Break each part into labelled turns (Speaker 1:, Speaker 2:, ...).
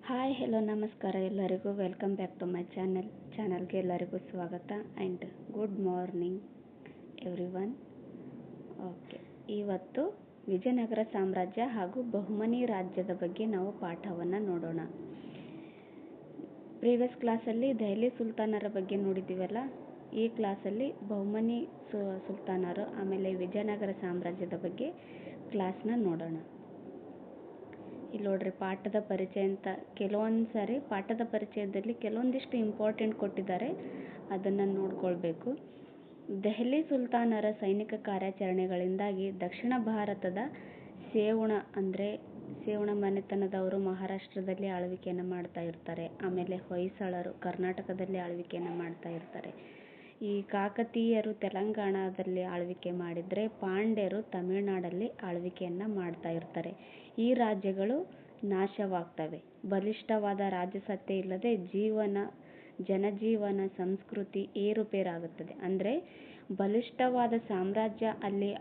Speaker 1: Hi hello ನಮಸ್ಕಾರ ಎಲ್ಲರಿಗೂ welcome back to my ಚಾನಲ್ಗೆ ಎಲ್ಲರಿಗೂ ಸ್ವಾಗತ and good morning everyone. Okay, ಇವತ್ತು ವಿಜಯನಗರ ಸಾಮ್ರಾಜ್ಯ ಹಾಗೂ ಬಹುಮನಿ ರಾಜ್ಯದ ಬಗ್ಗೆ ನಾವು ಪಾಠವನ್ನು ನೋಡೋಣ. ಪ್ರೀವಿಯಸ್ ಕ್ಲಾಸಲ್ಲಿ ದೆಹಲಿ ಸುಲ್ತಾನರ ಬಗ್ಗೆ ನೋಡಿದ್ದೀವಲ್ಲ, ಈ ಕ್ಲಾಸಲ್ಲಿ ಬಹುಮನಿ ಸುಲ್ತಾನರು ಆಮೇಲೆ ವಿಜಯನಗರ ಸಾಮ್ರಾಜ್ಯದ ಬಗ್ಗೆ ಕ್ಲಾಸ್ನ ನೋಡೋಣ. ಇಲ್ಲಿ ನೋಡ್ರಿ, ಪಾಠದ ಪರಿಚಯ ಅಂತ ಕೆಲವೊಂದು ಸಾರಿ ಪಾಠದ ಪರಿಚಯದಲ್ಲಿ ಕೆಲವೊಂದಿಷ್ಟು ಇಂಪಾರ್ಟೆಂಟ್ ಕೊಟ್ಟಿದ್ದಾರೆ, ಅದನ್ನು ನೋಡ್ಕೊಳ್ಬೇಕು. ದೆಹಲಿ ಸುಲ್ತಾನರ ಸೈನಿಕ ಕಾರ್ಯಾಚರಣೆಗಳಿಂದಾಗಿ ದಕ್ಷಿಣ ಭಾರತದ ಸೇವಣ ಮನೆತನದವರು ಮಹಾರಾಷ್ಟ್ರದಲ್ಲಿ ಆಳ್ವಿಕೆಯನ್ನು ಮಾಡ್ತಾ ಇರ್ತಾರೆ. ಆಮೇಲೆ ಹೊಯ್ಸಳರು ಕರ್ನಾಟಕದಲ್ಲಿ ಆಳ್ವಿಕೆಯನ್ನು ಮಾಡ್ತಾ ಇರ್ತಾರೆ. ಈ ಕಾಕತೀಯರು ತೆಲಂಗಾಣದಲ್ಲಿ ಆಳ್ವಿಕೆ ಮಾಡಿದರೆ ಪಾಂಡ್ಯರು ತಮಿಳುನಾಡಲ್ಲಿ ಆಳ್ವಿಕೆಯನ್ನು ಮಾಡ್ತಾ ಇರ್ತಾರೆ. ಈ ರಾಜ್ಯಗಳು ನಾಶವಾಗ್ತವೆ. ಬಲಿಷ್ಠವಾದ ರಾಜಸತ್ತೆ ಇಲ್ಲದೆ ಜನಜೀವನ ಸಂಸ್ಕೃತಿ ಏರುಪೇರಾಗುತ್ತದೆ. ಅಂದರೆ ಬಲಿಷ್ಠವಾದ ಸಾಮ್ರಾಜ್ಯ ಅಲ್ಲಿ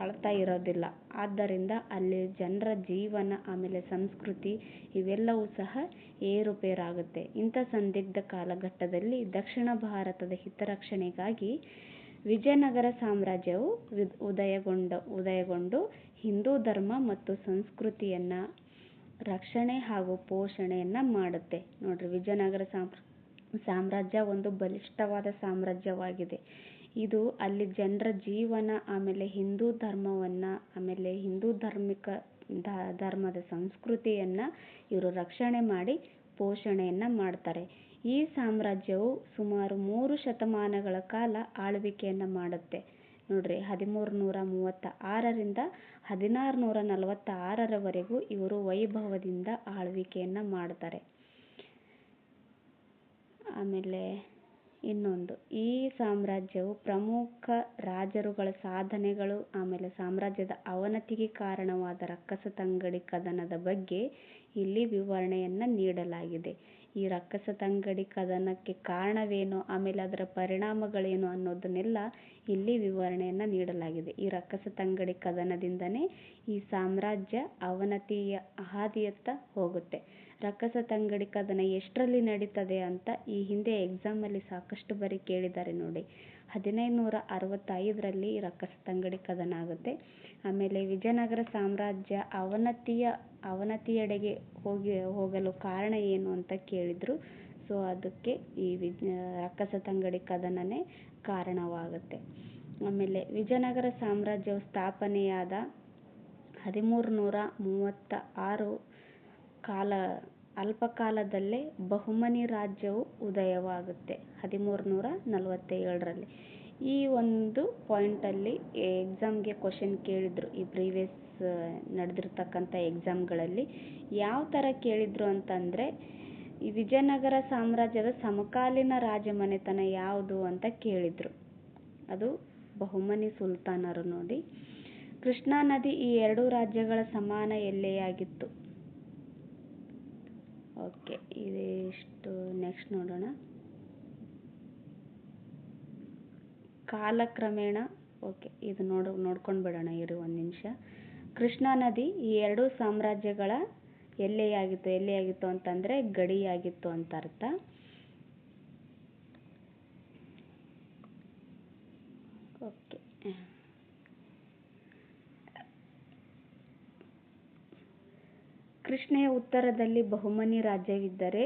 Speaker 1: ಆಳ್ತಾ ಇರೋದಿಲ್ಲ. ಆದ್ದರಿಂದ ಅಲ್ಲಿ ಜನರ ಜೀವನ ಆಮೇಲೆ ಸಂಸ್ಕೃತಿ ಇವೆಲ್ಲವೂ ಸಹ ಏರುಪೇರಾಗುತ್ತೆ. ಇಂಥ ಸಂದಿಗ್ಧ ಕಾಲಘಟ್ಟದಲ್ಲಿ ದಕ್ಷಿಣ ಭಾರತದ ಹಿತರಕ್ಷಣೆಗಾಗಿ ವಿಜಯನಗರ ಸಾಮ್ರಾಜ್ಯವು ಉದಯಗೊಂಡು ಹಿಂದೂ ಧರ್ಮ ಮತ್ತು ಸಂಸ್ಕೃತಿಯನ್ನು ರಕ್ಷಣೆ ಹಾಗೂ ಪೋಷಣೆಯನ್ನು ಮಾಡುತ್ತೆ. ನೋಡ್ರಿ, ವಿಜಯನಗರ ಸಾಮ್ರಾಜ್ಯ ಒಂದು ಬಲಿಷ್ಠವಾದ ಸಾಮ್ರಾಜ್ಯವಾಗಿದೆ. ಇದು ಅಲ್ಲಿ ಜನರ ಜೀವನ ಆಮೇಲೆ ಹಿಂದೂ ಧರ್ಮವನ್ನು ಆಮೇಲೆ ಹಿಂದೂ ಧರ್ಮದ ಸಂಸ್ಕೃತಿಯನ್ನು ಇವರು ರಕ್ಷಣೆ ಮಾಡಿ ಪೋಷಣೆಯನ್ನು ಮಾಡ್ತಾರೆ. ಈ ಸಾಮ್ರಾಜ್ಯವು ಸುಮಾರು 3 ಶತಮಾನಗಳ ಕಾಲ ಆಳ್ವಿಕೆಯನ್ನು ಮಾಡುತ್ತೆ. ನೋಡ್ರಿ, 1336ರಿಂದ 1646ರವರೆಗೂ ಇವರು ವೈಭವದಿಂದ ಆಳ್ವಿಕೆಯನ್ನು ಮಾಡ್ತಾರೆ. ಆಮೇಲೆ ಇನ್ನೊಂದು, ಈ ಸಾಮ್ರಾಜ್ಯವು ಪ್ರಮುಖ ರಾಜರುಗಳ ಸಾಧನೆಗಳು ಆಮೇಲೆ ಸಾಮ್ರಾಜ್ಯದ ಅವನತಿಗೆ ಕಾರಣವಾದ ರಕ್ಕಸತಂಗಡಿ ಕದನದ ಬಗ್ಗೆ ಇಲ್ಲಿ ವಿವರಣೆಯನ್ನು ನೀಡಲಾಗಿದೆ. ಈ ರಕ್ಕಸತಂಗಡಿ ಕದನಕ್ಕೆ ಕಾರಣವೇನು ಆಮೇಲೆ ಅದರ ಪರಿಣಾಮಗಳೇನು ಅನ್ನೋದನ್ನೆಲ್ಲ ಇಲ್ಲಿ ವಿವರಣೆಯನ್ನು ನೀಡಲಾಗಿದೆ. ಈ ರಕ್ಕಸತಂಗಡಿ ಕದನದಿಂದನೇ ಈ ಸಾಮ್ರಾಜ್ಯ ಅವನತಿಯ ಹಾದಿಯತ್ತ ಹೋಗುತ್ತೆ. ರಕ್ಕಸತಂಗಡಿ ಕದನ ಎಷ್ಟರಲ್ಲಿ ನಡೀತದೆ ಅಂತ ಈ ಹಿಂದೆ ಎಕ್ಸಾಮಲ್ಲಿ ಸಾಕಷ್ಟು ಬಾರಿ ಕೇಳಿದ್ದಾರೆ ನೋಡಿ. 1565ರಲ್ಲಿ ರಕ್ಕಸತಂಗಡಿ ಕದನ ಆಗುತ್ತೆ. ಆಮೇಲೆ ವಿಜಯನಗರ ಸಾಮ್ರಾಜ್ಯ ಅವನತಿಯೆಡೆಗೆ ಹೋಗಲು ಕಾರಣ ಏನು ಅಂತ ಕೇಳಿದ್ರು. ಸೊ ಅದಕ್ಕೆ ಈ ರಕ್ಕಸತಂಗಡಿ ಕದನನೇ ಕಾರಣವಾಗುತ್ತೆ. ಆಮೇಲೆ ವಿಜಯನಗರ ಸಾಮ್ರಾಜ್ಯವು ಸ್ಥಾಪನೆಯಾದ 1336 ಅಲ್ಪಕಾಲದಲ್ಲೇ ಬಹುಮನಿ ರಾಜ್ಯವು ಉದಯವಾಗುತ್ತೆ 1347ರಲ್ಲಿ. ಈ ಒಂದು ಪಾಯಿಂಟಲ್ಲಿ ಎಕ್ಸಾಮ್ಗೆ ಕ್ವಶನ್ ಕೇಳಿದ್ರು. ಈ ಪ್ರೀವಿಯಸ್ ನಡೆದಿರ್ತಕ್ಕಂಥ ಎಕ್ಸಾಮ್ಗಳಲ್ಲಿ ಯಾವ ಥರ ಕೇಳಿದ್ರು ಅಂತಂದರೆ, ಈ ವಿಜಯನಗರ ಸಾಮ್ರಾಜ್ಯದ ಸಮಕಾಲೀನ ರಾಜಮನೆತನ ಯಾವುದು ಅಂತ ಕೇಳಿದ್ರು. ಅದು ಬಹುಮನಿ ಸುಲ್ತಾನರು. ನೋಡಿ, ಕೃಷ್ಣಾ ನದಿ ಈ ಎರಡೂ ರಾಜ್ಯಗಳ ಸಮಾನ ಎಲ್ಲೆಯಾಗಿತ್ತು. ಓಕೆ, ಇದಿಷ್ಟು. ನೆಕ್ಸ್ಟ್ ನೋಡೋಣ. ಕಾಲಕ್ರಮೇಣ ಓಕೆ, ಇದು ನೋಡ್ಕೊಂಡು ಬಿಡೋಣ ಇರು ಒಂದು ನಿಮಿಷ. ಕೃಷ್ಣಾ ನದಿ ಈ ಎರಡೂ ಸಾಮ್ರಾಜ್ಯಗಳ ಎಲ್ಲಿಯಾಗಿತ್ತು ಅಂತಂದರೆ ಗಡಿಯಾಗಿತ್ತು ಅಂತ ಅರ್ಥ. ಓಕೆ, ಕೃಷ್ಣೆಯ ಉತ್ತರದಲ್ಲಿ ಬಹುಮನಿ ರಾಜ್ಯವಿದ್ದರೆ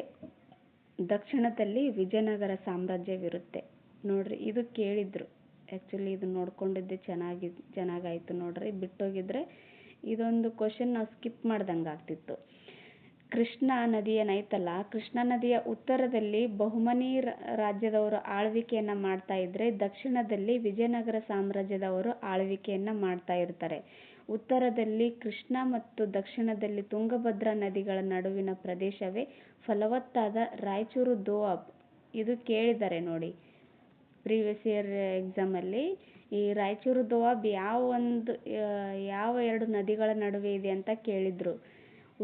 Speaker 1: ದಕ್ಷಿಣದಲ್ಲಿ ವಿಜಯನಗರ ಸಾಮ್ರಾಜ್ಯವಿರುತ್ತೆ. ನೋಡ್ರಿ, ಇದು ಕೇಳಿದ್ರು. ಆ್ಯಕ್ಚುಲಿ ಇದು ನೋಡ್ಕೊಂಡಿದ್ದೆ ಚೆನ್ನಾಗಾಯಿತು. ನೋಡ್ರಿ, ಬಿಟ್ಟೋಗಿದ್ರೆ ಇದೊಂದು ಕ್ವಶನ್ ನಾವು ಸ್ಕಿಪ್ ಮಾಡ್ದಂಗೆ ಆಗ್ತಿತ್ತು. ಕೃಷ್ಣಾ ನದಿ ಏನೈತಲ್ಲ, ಕೃಷ್ಣಾ ನದಿಯ ಉತ್ತರದಲ್ಲಿ ಬಹುಮನಿ ರಾಜ್ಯದವರು ಆಳ್ವಿಕೆಯನ್ನು ಮಾಡ್ತಾ ಇದ್ರೆ ದಕ್ಷಿಣದಲ್ಲಿ ವಿಜಯನಗರ ಸಾಮ್ರಾಜ್ಯದವರು ಆಳ್ವಿಕೆಯನ್ನು ಮಾಡ್ತಾ ಇರ್ತಾರೆ. ಉತ್ತರದಲ್ಲಿ ಕೃಷ್ಣಾ ಮತ್ತು ದಕ್ಷಿಣದಲ್ಲಿ ತುಂಗಭದ್ರಾ ನದಿಗಳ ನಡುವಿನ ಪ್ರದೇಶವೇ ಫಲವತ್ತಾದ ರಾಯಚೂರು ದೋಆಬ್. ಇದು ಕೇಳಿದ್ದಾರೆ ನೋಡಿ ಪ್ರೀವಿಯಸ್ ಇಯರ್ ಎಕ್ಸಾಮಲ್ಲಿ. ಈ ರಾಯಚೂರು ದೋಆಬ್ ಯಾವ 2 ನದಿಗಳ ನಡುವೆ ಇದೆ ಅಂತ ಕೇಳಿದ್ರು.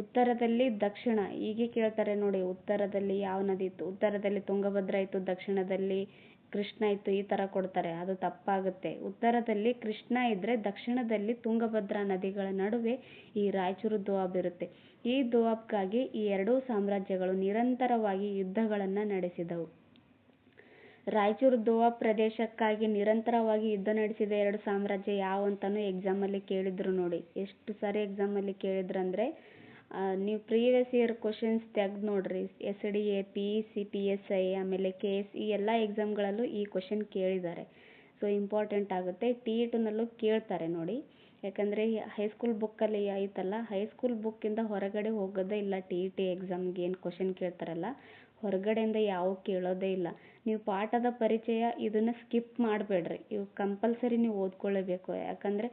Speaker 1: ಉತ್ತರದಲ್ಲಿ ದಕ್ಷಿಣ ಹೀಗೆ ಕೇಳ್ತಾರೆ ನೋಡಿ. ಉತ್ತರದಲ್ಲಿ ಯಾವ ನದಿ ಇತ್ತು? ಉತ್ತರದಲ್ಲಿ ತುಂಗಭದ್ರಾ ಇತ್ತು, ದಕ್ಷಿಣದಲ್ಲಿ ಕೃಷ್ಣ ಇತ್ತು, ಈ ಥರ ಕೊಡ್ತಾರೆ. ಅದು ತಪ್ಪಾಗುತ್ತೆ. ಉತ್ತರದಲ್ಲಿ ಕೃಷ್ಣ ಇದ್ದರೆ ದಕ್ಷಿಣದಲ್ಲಿ ತುಂಗಭದ್ರಾ ನದಿಗಳ ನಡುವೆ ಈ ರಾಯಚೂರು ದೋಆಬ್ ಇರುತ್ತೆ. ಈ ದೋಆಬ್ಗಾಗಿ ಈ ಎರಡೂ ಸಾಮ್ರಾಜ್ಯಗಳು ನಿರಂತರವಾಗಿ ಯುದ್ಧಗಳನ್ನು ನಡೆಸಿದವು. ರಾಯಚೂರು ದೋಆಬ್ ಪ್ರದೇಶಕ್ಕಾಗಿ ನಿರಂತರವಾಗಿ ಯುದ್ಧ ನಡೆಸಿದ ಎರಡು ಸಾಮ್ರಾಜ್ಯ ಯಾವ ಅಂತಾನು ಎಕ್ಸಾಮಲ್ಲಿ ಕೇಳಿದ್ರು ನೋಡಿ. ಎಷ್ಟು ಸಾರಿ ಎಕ್ಸಾಮಲ್ಲಿ ಕೇಳಿದ್ರಂದರೆ ನೀವು ಪ್ರೀವಿಯಸ್ ಇಯರ್ ಕ್ವಶನ್ಸ್ ತೆಗೆದು ನೋಡ್ರಿ. SDA, PEC, PSI, ಆಮೇಲೆ KS ಈ ಎಲ್ಲ ಎಕ್ಸಾಮ್ಗಳಲ್ಲೂ ಈ ಕ್ವಶನ್ ಕೇಳಿದ್ದಾರೆ. ಸೊ ಇಂಪಾರ್ಟೆಂಟ್ ಆಗುತ್ತೆ. TETನಲ್ಲೂ ಕೇಳ್ತಾರೆ ನೋಡಿ. ಯಾಕಂದರೆ ಹೈಸ್ಕೂಲ್ ಬುಕ್ಕಲ್ಲಿ ಐತಲ್ಲ, ಹೈಸ್ಕೂಲ್ ಬುಕ್ಕಿಂದ ಹೊರಗಡೆ ಹೋಗೋದೇ ಇಲ್ಲ. TET ಎಕ್ಸಾಮ್ಗೆ ಏನು ಕ್ವಶನ್ ಕೇಳ್ತಾರಲ್ಲ, ಹೊರಗಡೆಯಿಂದ ಯಾವ ಕೇಳೋದೇ ಇಲ್ಲ. ನೀವು ಪಾಠದ ಪರಿಚಯ ಇದನ್ನು ಸ್ಕಿಪ್ ಮಾಡಬೇಡ್ರಿ. ಇವು ಕಂಪಲ್ಸರಿ ನೀವು ಓದ್ಕೊಳ್ಳೇಬೇಕು. ಯಾಕಂದರೆ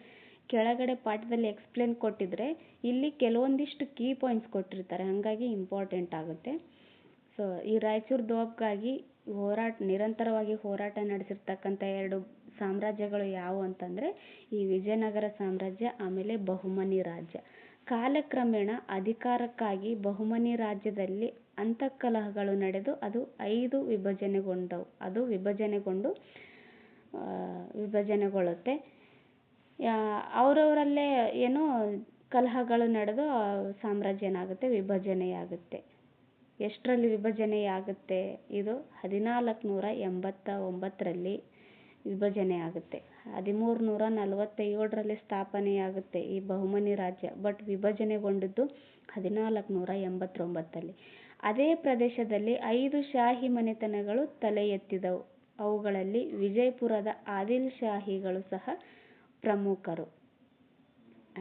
Speaker 1: ಕೆಳಗಡೆ ಪಾಠದಲ್ಲಿ ಎಕ್ಸ್ಪ್ಲೇನ್ ಕೊಟ್ಟಿದ್ರೆ ಇಲ್ಲಿ ಕೆಲವೊಂದಿಷ್ಟು ಕೀ ಪಾಯಿಂಟ್ಸ್ ಕೊಟ್ಟಿರ್ತಾರೆ, ಹಾಗಾಗಿ ಇಂಪಾರ್ಟೆಂಟ್ ಆಗುತ್ತೆ. ಸೊ ಈ ರಾಯಚೂರು ದೋಆಬ್ಗಾಗಿ ನಿರಂತರವಾಗಿ ಹೋರಾಟ ನಡೆಸಿರ್ತಕ್ಕಂಥ ಎರಡು ಸಾಮ್ರಾಜ್ಯಗಳು ಯಾವುವು ಅಂತಂದರೆ ಈ ವಿಜಯನಗರ ಸಾಮ್ರಾಜ್ಯ, ಆಮೇಲೆ ಬಹುಮನಿ ರಾಜ್ಯ. ಕಾಲಕ್ರಮೇಣ ಅಧಿಕಾರಕ್ಕಾಗಿ ಬಹುಮನಿ ರಾಜ್ಯದಲ್ಲಿ ಅಂತಃಕಲಹಗಳು ನಡೆದು ಅದು 5 ವಿಭಜನೆಗೊಳ್ಳುತ್ತೆ. ಅವರವರಲ್ಲೇ ಏನೋ ಕಲಹಗಳು ನಡೆದು ಸಾಮ್ರಾಜ್ಯ ಏನಾಗುತ್ತೆ, ವಿಭಜನೆಯಾಗುತ್ತೆ. ಎಷ್ಟರಲ್ಲಿ ವಿಭಜನೆಯಾಗುತ್ತೆ? ಇದು 1489ರಲ್ಲಿ ವಿಭಜನೆಯಾಗುತ್ತೆ. 1347ರಲ್ಲಿ ಸ್ಥಾಪನೆಯಾಗುತ್ತೆ ಈ ಬಹುಮನಿ ರಾಜ್ಯ. ಬಟ್ ವಿಭಜನೆಗೊಂಡಿದ್ದು 1489ರಲ್ಲಿ. ಅದೇ ಪ್ರದೇಶದಲ್ಲಿ 5 ಶಾಹಿ ಮನೆತನಗಳು ತಲೆ ಎತ್ತಿದವು. ಅವುಗಳಲ್ಲಿ ವಿಜಯಪುರದ ಆದಿಲ್ ಶಾಹಿಗಳು ಸಹ ಪ್ರಮುಖರು.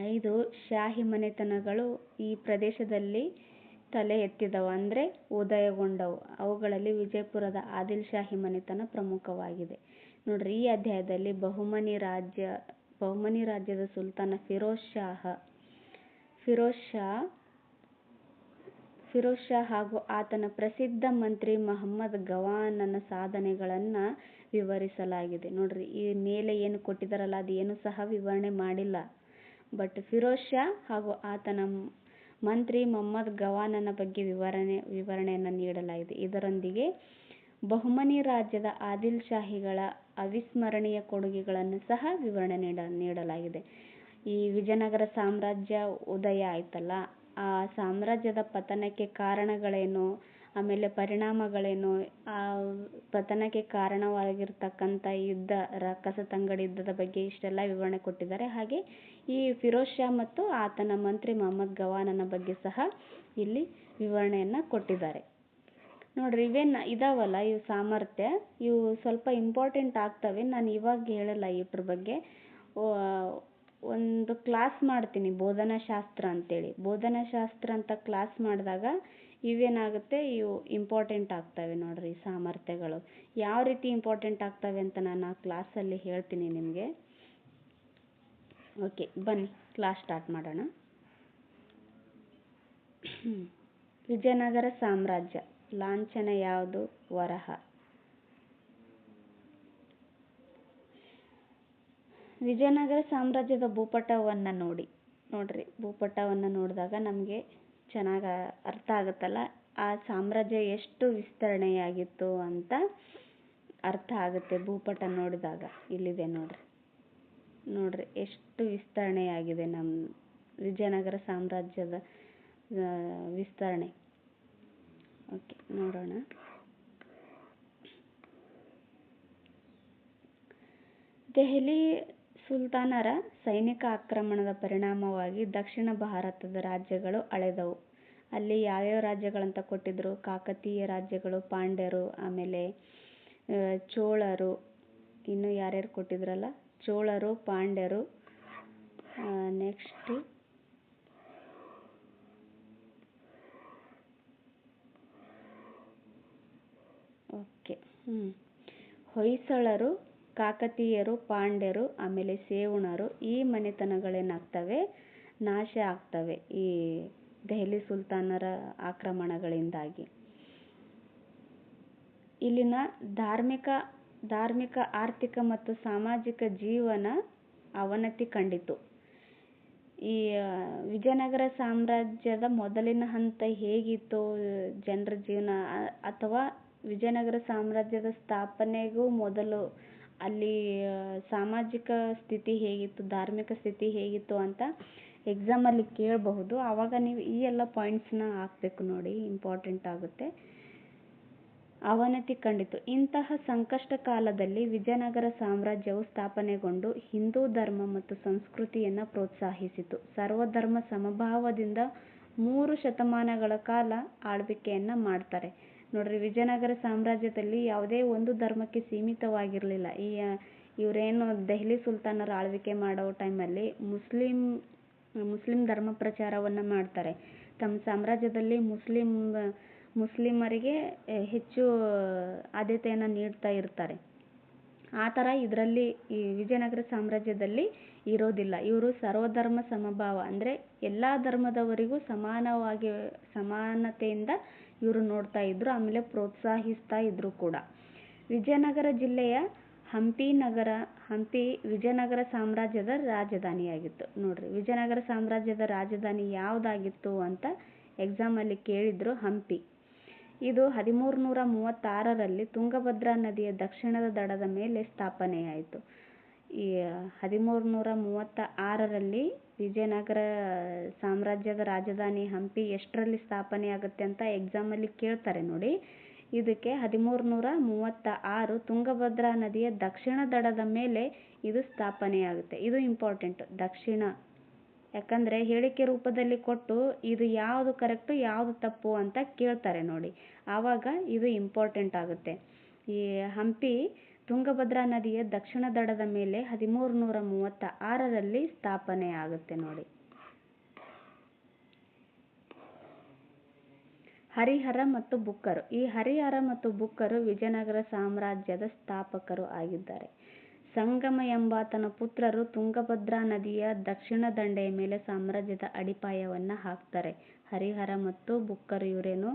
Speaker 1: 5 ಶಾಹಿ ಮನೆತನಗಳು ಈ ಪ್ರದೇಶದಲ್ಲಿ ತಲೆ ಎತ್ತಿದವು ಅಂದರೆ ಉದಯಗೊಂಡವು. ಅವುಗಳಲ್ಲಿ ವಿಜಯಪುರದ ಆದಿಲ್ ಶಾಹಿ ಮನೆತನ ಪ್ರಮುಖವಾಗಿದೆ. ನೋಡ್ರಿ, ಈ ಅಧ್ಯಾಯದಲ್ಲಿ ಬಹುಮನಿ ರಾಜ್ಯದ ಸುಲ್ತಾನ ಫಿರೋಜ್ ಶಾ ಹಾಗೂ ಆತನ ಪ್ರಸಿದ್ಧ ಮಂತ್ರಿ ಮಹಮ್ಮದ್ ಗವಾನನ ಸಾಧನೆಗಳನ್ನು ವಿವರಿಸಲಾಗಿದೆ. ನೋಡ್ರಿ, ಈ ಮೇಲೆ ಏನು ಕೊಟ್ಟಿದ್ದಾರಲ್ಲ ಅದು ಏನು ಸಹ ವಿವರಣೆ ಮಾಡಿಲ್ಲ. ಬಟ್ ಫಿರೋಜ್ ಶಾ ಹಾಗೂ ಆತನ ಮಂತ್ರಿ ಮಹಮ್ಮದ್ ಗವಾನನ ಬಗ್ಗೆ ವಿವರಣೆಯನ್ನು ನೀಡಲಾಗಿದೆ. ಇದರೊಂದಿಗೆ ಬಹುಮನಿ ರಾಜ್ಯದ ಆದಿಲ್ ಶಾಹಿಗಳ ಅವಿಸ್ಮರಣೀಯ ಕೊಡುಗೆಗಳನ್ನು ಸಹ ವಿವರಣೆ ನೀಡಲಾಗಿದೆ. ಈ ವಿಜಯನಗರ ಸಾಮ್ರಾಜ್ಯ ಉದಯ ಆಯ್ತಲ್ಲ, ಆ ಸಾಮ್ರಾಜ್ಯದ ಪತನಕ್ಕೆ ಕಾರಣಗಳೇನು, ಆಮೇಲೆ ಪರಿಣಾಮಗಳೇನು, ಆ ಪತನಕ್ಕೆ ಕಾರಣವಾಗಿರ್ತಕ್ಕಂಥ ಯುದ್ಧ, ಕಸತಂಗಡಿ ಯುದ್ಧದ ಬಗ್ಗೆ ಇಷ್ಟೆಲ್ಲ ವಿವರಣೆ ಕೊಟ್ಟಿದ್ದಾರೆ. ಹಾಗೆ ಈ ಫಿರೋಜ್ ಶಾ ಮತ್ತು ಆತನ ಮಂತ್ರಿ ಮಹಮ್ಮದ್ ಗವಾನನ ಬಗ್ಗೆ ಸಹ ಇಲ್ಲಿ ವಿವರಣೆಯನ್ನು ಕೊಟ್ಟಿದ್ದಾರೆ. ನೋಡ್ರಿ, ಇದಾವಲ್ಲ ಇವು ಸಾಮರ್ಥ್ಯ, ಇವು ಸ್ವಲ್ಪ ಇಂಪಾರ್ಟೆಂಟ್ ಆಗ್ತವೆ. ನಾನು ಇವಾಗ ಹೇಳಲ್ಲ ಇದ್ರ ಬಗ್ಗೆ. ಒಂದು ಕ್ಲಾಸ್ ಮಾಡ್ತೀನಿ ಬೋಧನಾಶಾಸ್ತ್ರ ಅಂತೇಳಿ. ಬೋಧನಾಶಾಸ್ತ್ರ ಅಂತ ಕ್ಲಾಸ್ ಮಾಡಿದಾಗ ಇವೇನಾಗುತ್ತೆ, ಇವು ಇಂಪಾರ್ಟೆಂಟ್ ಆಗ್ತವೆ. ನೋಡ್ರಿ, ಈ ಸಾಮರ್ಥ್ಯಗಳು ಯಾವ ರೀತಿ ಇಂಪಾರ್ಟೆಂಟ್ ಆಗ್ತವೆ ಅಂತ ನಾನು ಆ ಕ್ಲಾಸಲ್ಲಿ ಹೇಳ್ತೀನಿ ನಿಮಗೆ. ಓಕೆ, ಬನ್ನಿ ಕ್ಲಾಸ್ ಸ್ಟಾರ್ಟ್ ಮಾಡೋಣ. ವಿಜಯನಗರ ಸಾಮ್ರಾಜ್ಯ ಲಾಂಛನ ಯಾವುದು? ವರಹ. ವಿಜಯನಗರ ಸಾಮ್ರಾಜ್ಯದ ಭೂಪಟವನ್ನು ನೋಡ್ರಿ, ಭೂಪಟವನ್ನು ನೋಡಿದಾಗ ನಮಗೆ ಚೆನ್ನಾಗಿ ಅರ್ಥ ಆಗುತ್ತಲ್ಲ, ಆ ಸಾಮ್ರಾಜ್ಯ ಎಷ್ಟು ವಿಸ್ತರಣೆಯಾಗಿತ್ತು ಅಂತ ಅರ್ಥ ಆಗುತ್ತೆ ಭೂಪಟ ನೋಡಿದಾಗ. ಇಲ್ಲಿದೆ ನೋಡ್ರಿ ಎಷ್ಟು ವಿಸ್ತರಣೆಯಾಗಿದೆ ನಮ್ಮ ವಿಜಯನಗರ ಸಾಮ್ರಾಜ್ಯದ ವಿಸ್ತರಣೆ. ಓಕೆ, ನೋಡೋಣ. ದೆಹಲಿ ಸುಲ್ತಾನರ ಸೈನಿಕ ಆಕ್ರಮಣದ ಪರಿಣಾಮವಾಗಿ ದಕ್ಷಿಣ ಭಾರತದ ರಾಜ್ಯಗಳು ಅಳೆದವು. ಅಲ್ಲಿ ಯಾವ್ಯಾವ ರಾಜ್ಯಗಳಂತ ಕೊಟ್ಟಿದ್ರು? ಕಾಕತೀಯ ರಾಜ್ಯಗಳು, ಪಾಂಡ್ಯರು, ಆಮೇಲೆ ಚೋಳರು, ಇನ್ನು ಯಾರ್ಯಾರು ಕೊಟ್ಟಿದ್ರಲ್ಲ, ಚೋಳರು, ಪಾಂಡ್ಯರು, ನೆಕ್ಸ್ಟ್ ಓಕೆ ಹೊಯ್ಸಳರು, ಕಾಕತೀಯರು, ಪಾಂಡ್ಯರು, ಆಮೇಲೆ ಸೇವಣರು, ಈ ಮನೆತನಗಳೇನಾಗ್ತವೆ? ನಾಶ ಆಗ್ತವೆ ಈ ದೆಹಲಿ ಸುಲ್ತಾನರ ಆಕ್ರಮಣಗಳಿಂದಾಗಿ. ಇಲ್ಲಿನ ಧಾರ್ಮಿಕ, ಆರ್ಥಿಕ ಮತ್ತು ಸಾಮಾಜಿಕ ಜೀವನ ಅವನತಿ ಕಂಡಿತು. ಈ ವಿಜಯನಗರ ಸಾಮ್ರಾಜ್ಯದ ಮೊದಲಿನ ಹಂತ ಹೇಗಿತ್ತು ಜನರ ಜೀವನ, ಅಥವಾ ವಿಜಯನಗರ ಸಾಮ್ರಾಜ್ಯದ ಸ್ಥಾಪನೆಗೂ ಮೊದಲು ಅಲ್ಲಿ ಸಾಮಾಜಿಕ ಸ್ಥಿತಿ ಹೇಗಿತ್ತು, ಧಾರ್ಮಿಕ ಸ್ಥಿತಿ ಹೇಗಿತ್ತು ಅಂತ ಎಕ್ಸಾಮಲ್ಲಿ ಕೇಳಬಹುದು. ಆವಾಗ ನೀವು ಈ ಎಲ್ಲ ಪಾಯಿಂಟ್ಸ್ನ ಹಾಕಬೇಕು ನೋಡಿ, ಇಂಪಾರ್ಟೆಂಟ್ ಆಗುತ್ತೆ. ಅವನತಿ ಕಂಡಿತು. ಇಂತಹ ಸಂಕಷ್ಟ ಕಾಲದಲ್ಲಿ ವಿಜಯನಗರ ಸಾಮ್ರಾಜ್ಯವು ಸ್ಥಾಪನೆಗೊಂಡು ಹಿಂದೂ ಧರ್ಮ ಮತ್ತು ಸಂಸ್ಕೃತಿಯನ್ನು ಪ್ರೋತ್ಸಾಹಿಸಿತು. ಸರ್ವಧರ್ಮ ಸಮಭಾವದಿಂದ 3 ಶತಮಾನಗಳ ಕಾಲ ಆಳ್ವಿಕೆಯನ್ನು ಮಾಡ್ತಾರೆ. ನೋಡ್ರಿ, ವಿಜಯನಗರ ಸಾಮ್ರಾಜ್ಯದಲ್ಲಿ ಯಾವುದೇ ಒಂದು ಧರ್ಮಕ್ಕೆ ಸೀಮಿತವಾಗಿರಲಿಲ್ಲ. ಇವರೇನು ದೆಹಲಿ ಸುಲ್ತಾನರ ಆಳ್ವಿಕೆ ಮಾಡೋ ಟೈಮಲ್ಲಿ ಮುಸ್ಲಿಂ ಧರ್ಮ ಪ್ರಚಾರವನ್ನು ಮಾಡ್ತಾರೆ. ತಮ್ಮ ಸಾಮ್ರಾಜ್ಯದಲ್ಲಿ ಮುಸ್ಲಿಮರಿಗೆ ಹೆಚ್ಚು ಆದ್ಯತೆಯನ್ನು ನೀಡ್ತಾ ಇರ್ತಾರೆ. ಆ ಥರ ಇದರಲ್ಲಿ ಈ ವಿಜಯನಗರ ಸಾಮ್ರಾಜ್ಯದಲ್ಲಿ ಇರೋದಿಲ್ಲ. ಇವರು ಸರ್ವಧರ್ಮ ಸಮಭಾವ ಅಂದರೆ ಎಲ್ಲ ಧರ್ಮದವರಿಗೂ ಸಮಾನತೆಯಿಂದ ಇವರು ನೋಡ್ತಾ ಇದ್ರು, ಆಮೇಲೆ ಪ್ರೋತ್ಸಾಹಿಸ್ತಾ ಇದ್ರು ಕೂಡ. ವಿಜಯನಗರ ಜಿಲ್ಲೆಯ ಹಂಪಿ ವಿಜಯನಗರ ಸಾಮ್ರಾಜ್ಯದ ರಾಜಧಾನಿಯಾಗಿತ್ತು. ನೋಡ್ರಿ, ವಿಜಯನಗರ ಸಾಮ್ರಾಜ್ಯದ ರಾಜಧಾನಿ ಯಾವುದಾಗಿತ್ತು ಅಂತ ಎಕ್ಸಾಮಲ್ಲಿ ಕೇಳಿದ್ರು. ಹಂಪಿ. ಇದು 1336ರಲ್ಲಿ ತುಂಗಭದ್ರಾ ನದಿಯ ದಕ್ಷಿಣದ ದಡದ ಮೇಲೆ ಸ್ಥಾಪನೆಯಾಯಿತು. ಈ 1336ರಲ್ಲಿ ವಿಜಯನಗರ ಸಾಮ್ರಾಜ್ಯದ ರಾಜಧಾನಿ ಹಂಪಿ ಎಷ್ಟರಲ್ಲಿ ಸ್ಥಾಪನೆ ಆಗುತ್ತೆ ಅಂತ ಎಕ್ಸಾಮಲ್ಲಿ ಕೇಳ್ತಾರೆ ನೋಡಿ. ಇದಕ್ಕೆ 1336 ತುಂಗಭದ್ರಾ ನದಿಯ ದಕ್ಷಿಣ ದಡದ ಮೇಲೆ ಇದು ಸ್ಥಾಪನೆಯಾಗುತ್ತೆ. ಇದು ಇಂಪಾರ್ಟೆಂಟ್, ದಕ್ಷಿಣ. ಯಾಕಂದರೆ ಹೇಳಿಕೆ ರೂಪದಲ್ಲಿ ಕೊಟ್ಟು ಇದು ಯಾವುದು ಕರೆಕ್ಟು ಯಾವುದು ತಪ್ಪು ಅಂತ ಕೇಳ್ತಾರೆ ನೋಡಿ, ಆವಾಗ ಇದು ಇಂಪಾರ್ಟೆಂಟ್ ಆಗುತ್ತೆ. ಈ ಹಂಪಿ ತುಂಗಭದ್ರಾ ನದಿಯ ದಕ್ಷಿಣ ದಡದ ಮೇಲೆ 1336ರಲ್ಲಿ ಸ್ಥಾಪನೆ ಆಗುತ್ತೆ ನೋಡಿ. ಹರಿಹರ ಮತ್ತು ಬುಕ್ಕರು. ಈ ಹರಿಹರ ಮತ್ತು ಬುಕ್ಕರು ವಿಜಯನಗರ ಸಾಮ್ರಾಜ್ಯದ ಸ್ಥಾಪಕರು ಆಗಿದ್ದಾರೆ. ಸಂಗಮ ಎಂಬಾತನ ಪುತ್ರರು ತುಂಗಭದ್ರಾ ನದಿಯ ದಕ್ಷಿಣ ದಂಡೆಯ ಮೇಲೆ ಸಾಮ್ರಾಜ್ಯದ ಅಡಿಪಾಯವನ್ನು ಹಾಕ್ತಾರೆ. ಹರಿಹರ ಮತ್ತು ಬುಕ್ಕರು ಇವರೇನು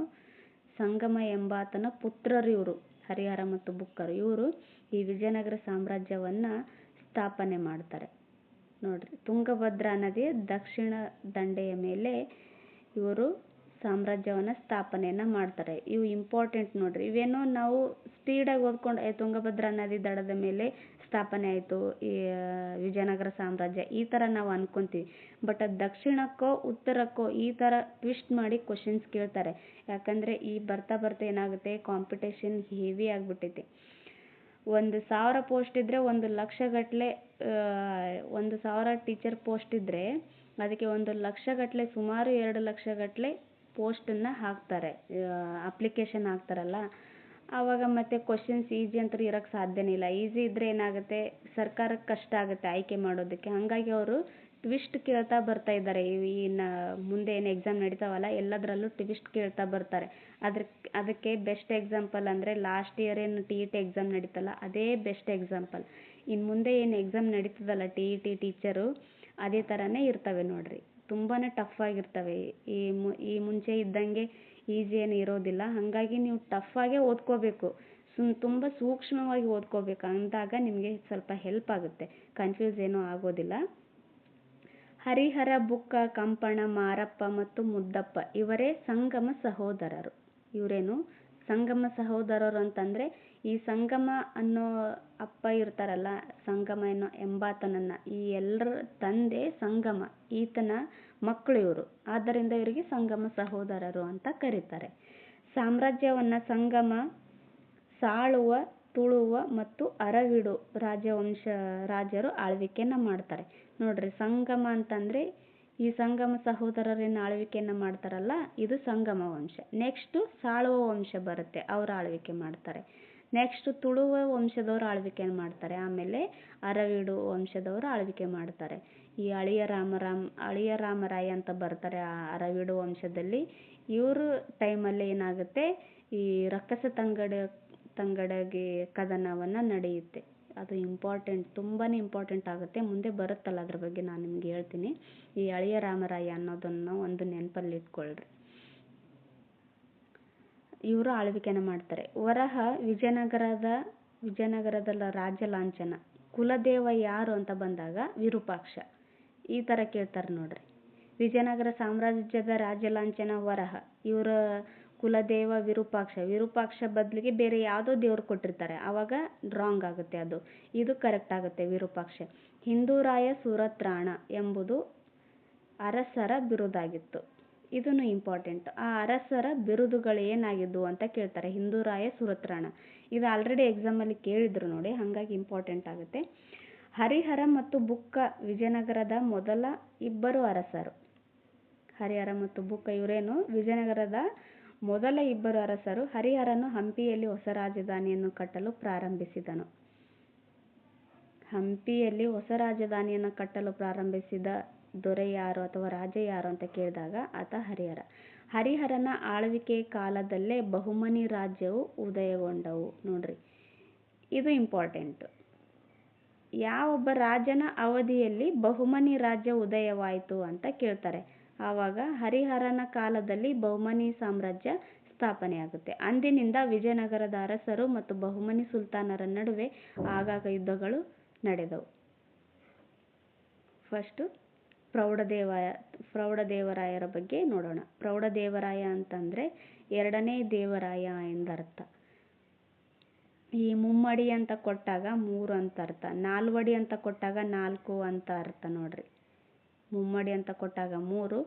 Speaker 1: ಸಂಗಮ ಎಂಬಾತನ ಪುತ್ರರು. ಇವರು ಹರಿಹರ ಮತ್ತು ಬುಕ್ಕರು ಇವರು ಈ ವಿಜಯನಗರ ಸಾಮ್ರಾಜ್ಯವನ್ನು ಸ್ಥಾಪನೆ ಮಾಡ್ತಾರೆ. ನೋಡ್ರಿ, ತುಂಗಭದ್ರಾ ನದಿಯ ದಕ್ಷಿಣ ದಂಡೆಯ ಮೇಲೆ ಇವರು ಸಾಮ್ರಾಜ್ಯವನ್ನು ಸ್ಥಾಪನೆಯನ್ನು ಮಾಡ್ತಾರೆ. ಇವು ಇಂಪಾರ್ಟೆಂಟ್ ನೋಡ್ರಿ. ಇವೇನೋ ನಾವು ಸ್ಪೀಡಾಗಿ ಓದ್ಕೊಂಡು ತುಂಗಭದ್ರಾ ನದಿ ದಡದ ಮೇಲೆ ಸ್ಥಾಪನೆ ಆಯಿತು ಈ ವಿಜಯನಗರ ಸಾಮ್ರಾಜ್ಯ, ಈ ಥರ ನಾವು ಅನ್ಕೊಂತೀವಿ. ಬಟ್ ಅದು ದಕ್ಷಿಣಕ್ಕೋ ಉತ್ತರಕ್ಕೋ ಈ ಥರ ಟ್ವಿಸ್ಟ್ ಮಾಡಿ ಕ್ವಶನ್ಸ್ ಕೇಳ್ತಾರೆ. ಯಾಕಂದರೆ ಈ ಬರ್ತಾ ಏನಾಗುತ್ತೆ, ಕಾಂಪಿಟೇಷನ್ ಹೆವಿ ಆಗಿಬಿಟ್ಟೈತಿ. 1000 ಪೋಸ್ಟ್ ಇದ್ದರೆ 1,00,000 ಗಟ್ಟಲೆ 1,000 ಟೀಚರ್ ಪೋಸ್ಟ್ ಇದ್ದರೆ ಅದಕ್ಕೆ 1,00,000 ಗಟ್ಟಲೆ ಸುಮಾರು 2,00,000 ಗಟ್ಟಲೆ ಪೋಸ್ಟನ್ನು ಹಾಕ್ತಾರೆ, ಅಪ್ಲಿಕೇಶನ್ ಹಾಕ್ತಾರಲ್ಲ. ಆವಾಗ ಮತ್ತೆ ಕ್ವಶನ್ಸ್ ಈಸಿ ಅಂತ ಇರೋಕ್ಕೆ ಸಾಧ್ಯನೇ ಇಲ್ಲ. ಈಸಿ ಇದ್ದರೆ ಏನಾಗುತ್ತೆ, ಸರ್ಕಾರಕ್ಕೆ ಕಷ್ಟ ಆಗುತ್ತೆ ಆಯ್ಕೆ ಮಾಡೋದಕ್ಕೆ. ಹಾಗಾಗಿ ಅವರು ಟ್ವಿಸ್ಟ್ ಕೇಳ್ತಾ ಬರ್ತಾ ಇದ್ದಾರೆ. ಮುಂದೆ ಏನು ಎಕ್ಸಾಮ್ ನಡೀತಾವಲ್ಲ ಎಲ್ಲದರಲ್ಲೂ ಟ್ವಿಸ್ಟ್ ಕೇಳ್ತಾ ಬರ್ತಾರೆ. ಅದಕ್ಕೆ ಬೆಸ್ಟ್ ಎಕ್ಸಾಂಪಲ್ ಅಂದರೆ ಲಾಸ್ಟ್ ಇಯರ್ ಏನು TET ಎಕ್ಸಾಮ್ ನಡೀತಲ್ಲ ಅದೇ ಬೆಸ್ಟ್ ಎಕ್ಸಾಂಪಲ್. ಇನ್ನು ಮುಂದೆ ಏನು ಎಕ್ಸಾಮ್ ನಡೀತದಲ್ಲ TET ಟೀಚರು ಅದೇ ಥರನೇ ಇರ್ತವೆ ನೋಡ್ರಿ. ತುಂಬಾ ಟಫ್ ಆಗಿರ್ತವೆ. ಈ ಮುಂಚೆ ಇದ್ದಂಗೆ ಈಸಿ ಏನು ಇರೋದಿಲ್ಲ. ಹಾಗಾಗಿ ನೀವು ಟಫಾಗೇ ಓದ್ಕೋಬೇಕು, ತುಂಬ ಸೂಕ್ಷ್ಮವಾಗಿ ಓದ್ಕೋಬೇಕು. ಅಂದಾಗ ನಿಮಗೆ ಸ್ವಲ್ಪ ಹೆಲ್ಪ್ ಆಗುತ್ತೆ, ಕನ್ಫ್ಯೂಸ್ ಏನೂ ಆಗೋದಿಲ್ಲ. ಹರಿಹರ, ಬುಕ್ಕ, ಕಂಪಣ, ಮಾರಪ್ಪ ಮತ್ತು ಮುದ್ದಪ್ಪ ಇವರೇ ಸಂಗಮ ಸಹೋದರರು. ಇವರೇನು ಸಂಗಮ ಸಹೋದರರು ಅಂತಂದರೆ ಈ ಸಂಗಮ ಅನ್ನೋ ಅಪ್ಪ ಇರ್ತಾರಲ್ಲ, ಸಂಗಮ ಎಂಬಾತನನ್ನು ಈ ಎಲ್ಲರ ತಂದೆ ಸಂಗಮ, ಈತನ ಮಕ್ಕಳು ಇವರು. ಆದ್ದರಿಂದ ಇವರಿಗೆ ಸಂಗಮ ಸಹೋದರರು ಅಂತ ಕರೀತಾರೆ. ಸಾಮ್ರಾಜ್ಯವನ್ನು ಸಂಗಮ, ಸಾಳುವ, ತುಳುವ ಮತ್ತು ಅರವಿಡು ರಾಜರು ಆಳ್ವಿಕೆಯನ್ನು ಮಾಡ್ತಾರೆ. ನೋಡ್ರಿ, ಸಂಗಮ ಅಂತಂದರೆ ಈ ಸಂಗಮ ಸಹೋದರರೇನು ಆಳ್ವಿಕೆಯನ್ನು ಮಾಡ್ತಾರಲ್ಲ ಇದು ಸಂಗಮ ವಂಶ. ನೆಕ್ಸ್ಟು ಸಾಳುವ ವಂಶ ಬರುತ್ತೆ, ಅವರು ಆಳ್ವಿಕೆ ಮಾಡ್ತಾರೆ. ನೆಕ್ಸ್ಟ್ ತುಳುವ ವಂಶದವರು ಆಳ್ವಿಕೆಯನ್ನು ಮಾಡ್ತಾರೆ. ಆಮೇಲೆ ಅರವಿಡು ವಂಶದವರು ಆಳ್ವಿಕೆ ಮಾಡ್ತಾರೆ. ಈ ಅಳಿಯ ರಾಮರಾಯ ಅಂತ ಬರ್ತಾರೆ ಆ ಅರವಿಡು ವಂಶದಲ್ಲಿ. ಇವರು ಟೈಮಲ್ಲಿ ಏನಾಗುತ್ತೆ, ಈ ರಕ್ಕಸ ತಂಗಡಗಿ ಕದನವನ್ನು ನಡೆಯುತ್ತೆ. ಅದು ಇಂಪಾರ್ಟೆಂಟ್, ತುಂಬಾ ಇಂಪಾರ್ಟೆಂಟ್ ಆಗುತ್ತೆ. ಮುಂದೆ ಬರುತ್ತಲ್ಲ ಅದ್ರ ಬಗ್ಗೆ ನಾನು ನಿಮ್ಗೆ ಹೇಳ್ತೀನಿ. ಈ ಅಳಿಯ ರಾಮರಾಯ ಅನ್ನೋದನ್ನು ಒಂದು ನೆನಪಲ್ಲಿ ಇಟ್ಕೊಳ್ರಿ. ಇವರು ಆಳ್ವಿಕೆನ ಮಾಡ್ತಾರೆ. ವರಹ ವಿಜಯನಗರದ ರಾಜ್ಯ ಲಾಂಛನ. ಕುಲದೇವ ಯಾರು ಅಂತ ಬಂದಾಗ ವಿರೂಪಾಕ್ಷ. ಈ ಥರ ಕೇಳ್ತಾರೆ ನೋಡ್ರಿ. ವಿಜಯನಗರ ಸಾಮ್ರಾಜ್ಯದ ರಾಜ್ಯ ಲಾಂಛನ ವರಹ. ಇವರ ಕುಲದೇವ ವಿರೂಪಾಕ್ಷ ಬದಲಿಗೆ ಬೇರೆ ಯಾವುದೋ ದೇವ್ರು ಕೊಟ್ಟಿರ್ತಾರೆ, ಆವಾಗ ರಾಂಗ್ ಆಗುತ್ತೆ ಅದು. ಇದು ಕರೆಕ್ಟ್ ಆಗುತ್ತೆ ವಿರೂಪಾಕ್ಷ. ಹಿಂದೂರಾಯ ಸುರತ್ರಾಣ ಎಂಬುದು ಅರಸರ ಬಿರುದಾಗಿತ್ತು. ಇದನ್ನು ಇಂಪಾರ್ಟೆಂಟ್. ಆ ಅರಸರ ಬಿರುದುಗಳು ಏನಾಗಿದ್ವು ಅಂತ ಕೇಳ್ತಾರೆ. ಹಿಂದೂರಾಯ, ಸುರತ್ರಾಣ. ಇದು ಆಲ್ರೆಡಿ ಎಕ್ಸಾಮಲ್ಲಿ ಕೇಳಿದ್ರು ನೋಡಿ, ಹಾಗಾಗಿ ಇಂಪಾರ್ಟೆಂಟ್ ಆಗುತ್ತೆ. ಹರಿಹರ ಮತ್ತು ಬುಕ್ಕ ವಿಜಯನಗರದ ಮೊದಲ ಇಬ್ಬರು ಅರಸರು. ಹರಿಹರ ಮತ್ತು ಬುಕ್ಕ ಇವರೇನು ವಿಜಯನಗರದ ಮೊದಲ ಇಬ್ಬರು ಅರಸರು. ಹರಿಹರನು ಹಂಪಿಯಲ್ಲಿ ಹೊಸ ರಾಜಧಾನಿಯನ್ನು ಕಟ್ಟಲು ಪ್ರಾರಂಭಿಸಿದನು. ಹಂಪಿಯಲ್ಲಿ ಹೊಸ ರಾಜಧಾನಿಯನ್ನು ಕಟ್ಟಲು ಪ್ರಾರಂಭಿಸಿದ ದೊರೆ ಯಾರು ಅಥವಾ ರಾಜ ಯಾರು ಅಂತ ಕೇಳಿದಾಗ ಆತ ಹರಿಹರ. ಹರಿಹರನ ಆಳ್ವಿಕೆಯ ಕಾಲದಲ್ಲೇ ಬಹುಮನಿ ರಾಜ್ಯವು ಉದಯಗೊಂಡವು. ನೋಡ್ರಿ, ಇದು ಇಂಪಾರ್ಟೆಂಟ್. ಯಾವೊಬ್ಬ ರಾಜನ ಅವಧಿಯಲ್ಲಿ ಬಹುಮನಿ ರಾಜ್ಯ ಉದಯವಾಯಿತು ಅಂತ ಕೇಳ್ತಾರೆ. ಆವಾಗ ಹರಿಹರನ ಕಾಲದಲ್ಲಿ ಬಹುಮನಿ ಸಾಮ್ರಾಜ್ಯ ಸ್ಥಾಪನೆಯಾಗುತ್ತೆ. ಅಂದಿನಿಂದ ವಿಜಯನಗರದ ಅರಸರು ಮತ್ತು ಬಹುಮನಿ ಸುಲ್ತಾನರ ನಡುವೆ ಆಗಾಗ ಯುದ್ಧಗಳು ನಡೆದವು. ಫಸ್ಟು ಪ್ರೌಢದೇವರಾಯರ ಬಗ್ಗೆ ನೋಡೋಣ. ಪ್ರೌಢದೇವರಾಯ ಅಂತಂದರೆ ಎರಡನೇ ದೇವರಾಯ ಎಂದರ್ಥ. ಈ ಮುಮ್ಮಡಿ ಅಂತ ಕೊಟ್ಟಾಗ 3 ಅಂತ ಅರ್ಥ, ನಾಲ್ವಡಿ ಅಂತ ಕೊಟ್ಟಾಗ 4 ಅಂತ ಅರ್ಥ. ನೋಡ್ರಿ, ಮುಮ್ಮಡಿ ಅಂತ ಕೊಟ್ಟಾಗ 3,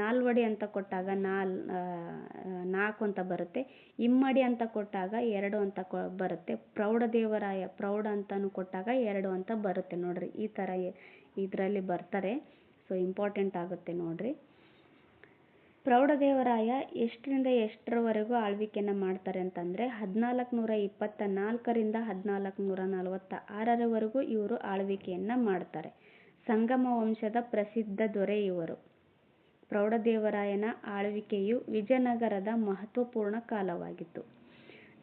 Speaker 1: ನಾಲ್ವಡಿ ಅಂತ ಕೊಟ್ಟಾಗ 4 ಅಂತ ಬರುತ್ತೆ. ಇಮ್ಮಡಿ ಅಂತ ಕೊಟ್ಟಾಗ 2 ಅಂತ ಬರುತ್ತೆ. ಪ್ರೌಢದೇವರಾಯ ಪ್ರೌಢ ಅಂತಲೂ ಕೊಟ್ಟಾಗ 2 ಅಂತ ಬರುತ್ತೆ. ನೋಡ್ರಿ, ಈ ಥರ ಇದರಲ್ಲಿ ಬರ್ತಾರೆ. ಸೊ ಇಂಪಾರ್ಟೆಂಟ್ ಆಗುತ್ತೆ ನೋಡ್ರಿ. ಪ್ರೌಢದೇವರಾಯ ಎಷ್ಟರಿಂದ ಎಷ್ಟರವರೆಗೂ ಆಳ್ವಿಕೆಯನ್ನು ಮಾಡ್ತಾರೆ ಅಂತಂದರೆ 1424ರಿಂದ 1446ರವರೆಗೂ ಇವರು ಆಳ್ವಿಕೆಯನ್ನು ಮಾಡ್ತಾರೆ. ಸಂಗಮ ವಂಶದ ಪ್ರಸಿದ್ಧ ದೊರೆ ಇವರು. ಪ್ರೌಢದೇವರಾಯನ ಆಳ್ವಿಕೆಯು ವಿಜಯನಗರದ ಮಹತ್ವಪೂರ್ಣ ಕಾಲವಾಗಿತ್ತು.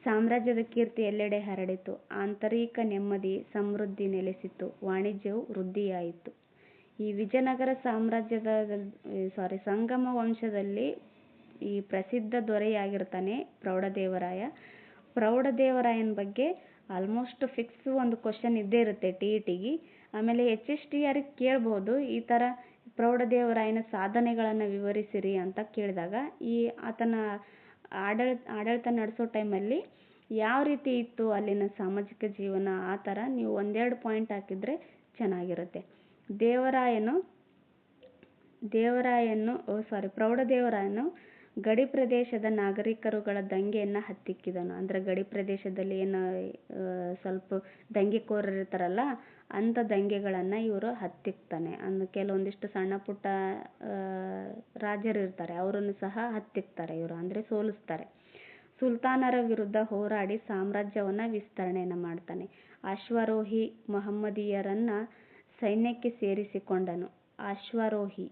Speaker 1: ಸಾಮ್ರಾಜ್ಯದ ಕೀರ್ತಿ ಎಲ್ಲೆಡೆ ಹರಡಿತು. ಆಂತರಿಕ ನೆಮ್ಮದಿ, ಸಮೃದ್ಧಿ ನೆಲೆಸಿತು. ವಾಣಿಜ್ಯವು ವೃದ್ಧಿಯಾಯಿತು. ಈ ವಿಜಯನಗರ ಸಂಗಮ ವಂಶದಲ್ಲಿ ಈ ಪ್ರಸಿದ್ಧ ದೊರೆಯಾಗಿರ್ತಾನೆ ಪ್ರೌಢದೇವರಾಯ. ಪ್ರೌಢದೇವರಾಯನ ಬಗ್ಗೆ ಆಲ್ಮೋಸ್ಟ್ ಫಿಕ್ಸ್ ಒಂದು ಕ್ವಶನ್ ಇದ್ದೇ ಇರುತ್ತೆ TETಗೆ. ಆಮೇಲೆ HSTR ಕೇಳ್ಬೋದು, ಈ ಥರ ಪ್ರೌಢದೇವರಾಯನ ಸಾಧನೆಗಳನ್ನು ವಿವರಿಸಿರಿ ಅಂತ ಕೇಳಿದಾಗ ಆತನ ಆಡಳಿತ ನಡೆಸೋ ಟೈಮಲ್ಲಿ ಯಾವ ರೀತಿ ಇತ್ತು ಅಲ್ಲಿನ ಸಾಮಾಜಿಕ ಜೀವನ, ಆ ಥರ ನೀವು 1-2 ಪಾಯಿಂಟ್ ಹಾಕಿದರೆ ಚೆನ್ನಾಗಿರುತ್ತೆ. ಪ್ರೌಢದೇವರಾಯನು ಗಡಿ ಪ್ರದೇಶದ ನಾಗರಿಕರುಗಳ ದಂಗೆಯನ್ನು ಹತ್ತಿಕ್ಕಿದನು. ಅಂದರೆ ಗಡಿ ಪ್ರದೇಶದಲ್ಲಿ ಏನು ಸ್ವಲ್ಪ ದಂಗೆಕೋರರು ಇರ್ತಾರಲ್ಲ, ಅಂಥ ದಂಗೆಗಳನ್ನು ಇವರು ಹತ್ತಿಕ್ತಾನೆ. ಕೆಲವೊಂದಿಷ್ಟು ಸಣ್ಣ ಪುಟ್ಟ ರಾಜರು ಇರ್ತಾರೆ, ಅವರನ್ನು ಸಹ ಹತ್ತಿಕ್ತಾರೆ ಇವರು, ಅಂದರೆ ಸೋಲಿಸ್ತಾರೆ. ಸುಲ್ತಾನರ ವಿರುದ್ಧ ಹೋರಾಡಿ ಸಾಮ್ರಾಜ್ಯವನ್ನು ವಿಸ್ತರಣೆಯನ್ನು ಮಾಡ್ತಾನೆ. ಅಶ್ವಾರೋಹಿ ಮಹಮ್ಮದೀಯರನ್ನು ಸೈನ್ಯಕ್ಕೆ ಸೇರಿಸಿಕೊಂಡನು. ಅಶ್ವಾರೋಹಿ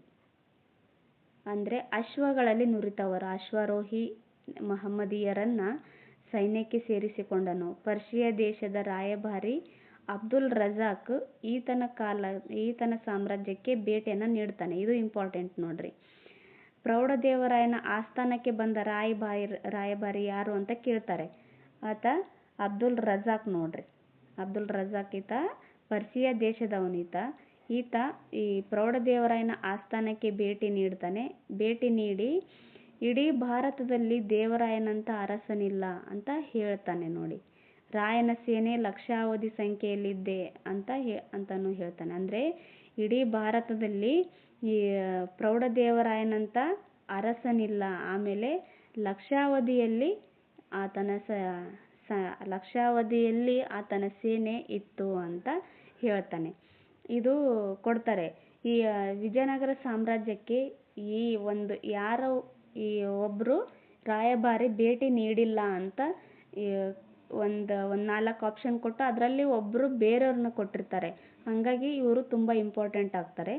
Speaker 1: ಅಂದರೆ ಅಶ್ವಗಳಲ್ಲಿ ನುರಿತವರು. ಅಶ್ವಾರೋಹಿ ಮಹಮ್ಮದೀಯರನ್ನು ಸೈನ್ಯಕ್ಕೆ ಸೇರಿಸಿಕೊಂಡನು. ಪರ್ಷಿಯಾ ದೇಶದ ರಾಯಭಾರಿ ಅಬ್ದುಲ್ ರಜಾಕ್ ಈತನ ಸಾಮ್ರಾಜ್ಯಕ್ಕೆ ಭೇಟಿಯನ್ನು ನೀಡ್ತಾನೆ. ಇದು ಇಂಪಾರ್ಟೆಂಟ್ ನೋಡ್ರಿ. ಪ್ರೌಢದೇವರಾಯನ ಆಸ್ಥಾನಕ್ಕೆ ಬಂದ ರಾಯಭಾರಿ ಯಾರು ಅಂತ ಕೇಳ್ತಾರೆ. ಆತ ಅಬ್ದುಲ್ ರಜಾಕ್. ನೋಡ್ರಿ, ಅಬ್ದುಲ್ ರಜಾಕ್ ಈತ ಪರ್ಷಿಯಾ ದೇಶದವನೀತ. ಈತ ಈ ಪ್ರೌಢದೇವರಾಯನ ಆಸ್ಥಾನಕ್ಕೆ ಭೇಟಿ ನೀಡ್ತಾನೆ. ಭೇಟಿ ನೀಡಿ ಇಡೀ ಭಾರತದಲ್ಲಿ ದೇವರಾಯನಂತ ಅರಸನಿಲ್ಲ ಅಂತ ಹೇಳ್ತಾನೆ. ನೋಡಿ, ರಾಯನ ಸೇನೆ ಲಕ್ಷಾವಧಿ ಸಂಖ್ಯೆಯಲ್ಲಿದೆ ಅಂತಲೂ ಹೇಳ್ತಾನೆ. ಅಂದರೆ ಇಡೀ ಭಾರತದಲ್ಲಿ ಈ ಪ್ರೌಢದೇವರಾಯನಂತ ಅರಸನಿಲ್ಲ. ಆಮೇಲೆ ಲಕ್ಷಾವಧಿಯಲ್ಲಿ ಆತನ ಸೇನೆ ಇತ್ತು ಅಂತ ಹೇಳ್ತಾನೆ. ಇದು ಕೊಡ್ತಾರೆ. ಈ ವಿಜಯನಗರ ಸಾಮ್ರಾಜ್ಯಕ್ಕೆ ಒಬ್ಬರು ರಾಯಭಾರಿ ಭೇಟಿ ನೀಡಿಲ್ಲ ಅಂತ ಒಂದು 4 ಆಪ್ಷನ್ ಕೊಟ್ಟು ಅದರಲ್ಲಿ ಒಬ್ಬರು ಬೇರೆಯವ್ರನ್ನ ಕೊಟ್ಟಿರ್ತಾರೆ. ಹಾಗಾಗಿ ಇವರು ತುಂಬ ಇಂಪಾರ್ಟೆಂಟ್ ಆಗ್ತಾರೆ.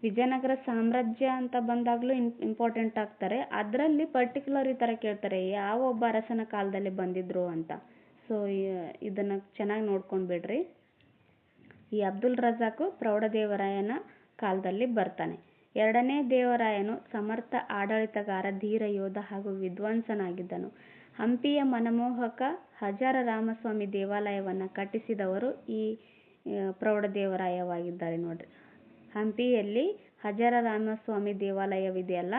Speaker 1: ವಿಜಯನಗರ ಸಾಮ್ರಾಜ್ಯ ಅಂತ ಬಂದಾಗಲೂ ಇಂಪಾರ್ಟೆಂಟ್ ಆಗ್ತಾರೆ. ಅದರಲ್ಲಿ ಪರ್ಟಿಕ್ಯುಲರ್ ಈ ಥರ ಕೇಳ್ತಾರೆ, ಯಾವ ಒಬ್ಬ ಅರಸನ ಕಾಲದಲ್ಲಿ ಬಂದಿದ್ರು ಅಂತ. ಸೊ ಇದನ್ನು ಚೆನ್ನಾಗಿ ನೋಡ್ಕೊಂಡು ಬಿಡ್ರಿ. ಈ ಅಬ್ದುಲ್ ರಜಾಕ್ ಪ್ರೌಢದೇವರಾಯನ ಕಾಲದಲ್ಲಿ ಬರ್ತಾನೆ. ಎರಡನೇ ದೇವರಾಯನು ಸಮರ್ಥ ಆಡಳಿತಗಾರ, ಧೀರ ಯೋಧ ಹಾಗೂ ವಿದ್ವಾಂಸನಾಗಿದ್ದನು. ಹಂಪಿಯ ಮನಮೋಹಕ ಹಜಾರ ರಾಮಸ್ವಾಮಿ ದೇವಾಲಯವನ್ನು ಕಟ್ಟಿಸಿದವರು ಈ ಪ್ರೌಢದೇವರಾಯವಾಗಿದ್ದಾರೆ. ನೋಡ್ರಿ, ಹಂಪಿಯಲ್ಲಿ ಹಜಾರ ರಾಮಸ್ವಾಮಿ ದೇವಾಲಯವಿದೆಯಲ್ಲ,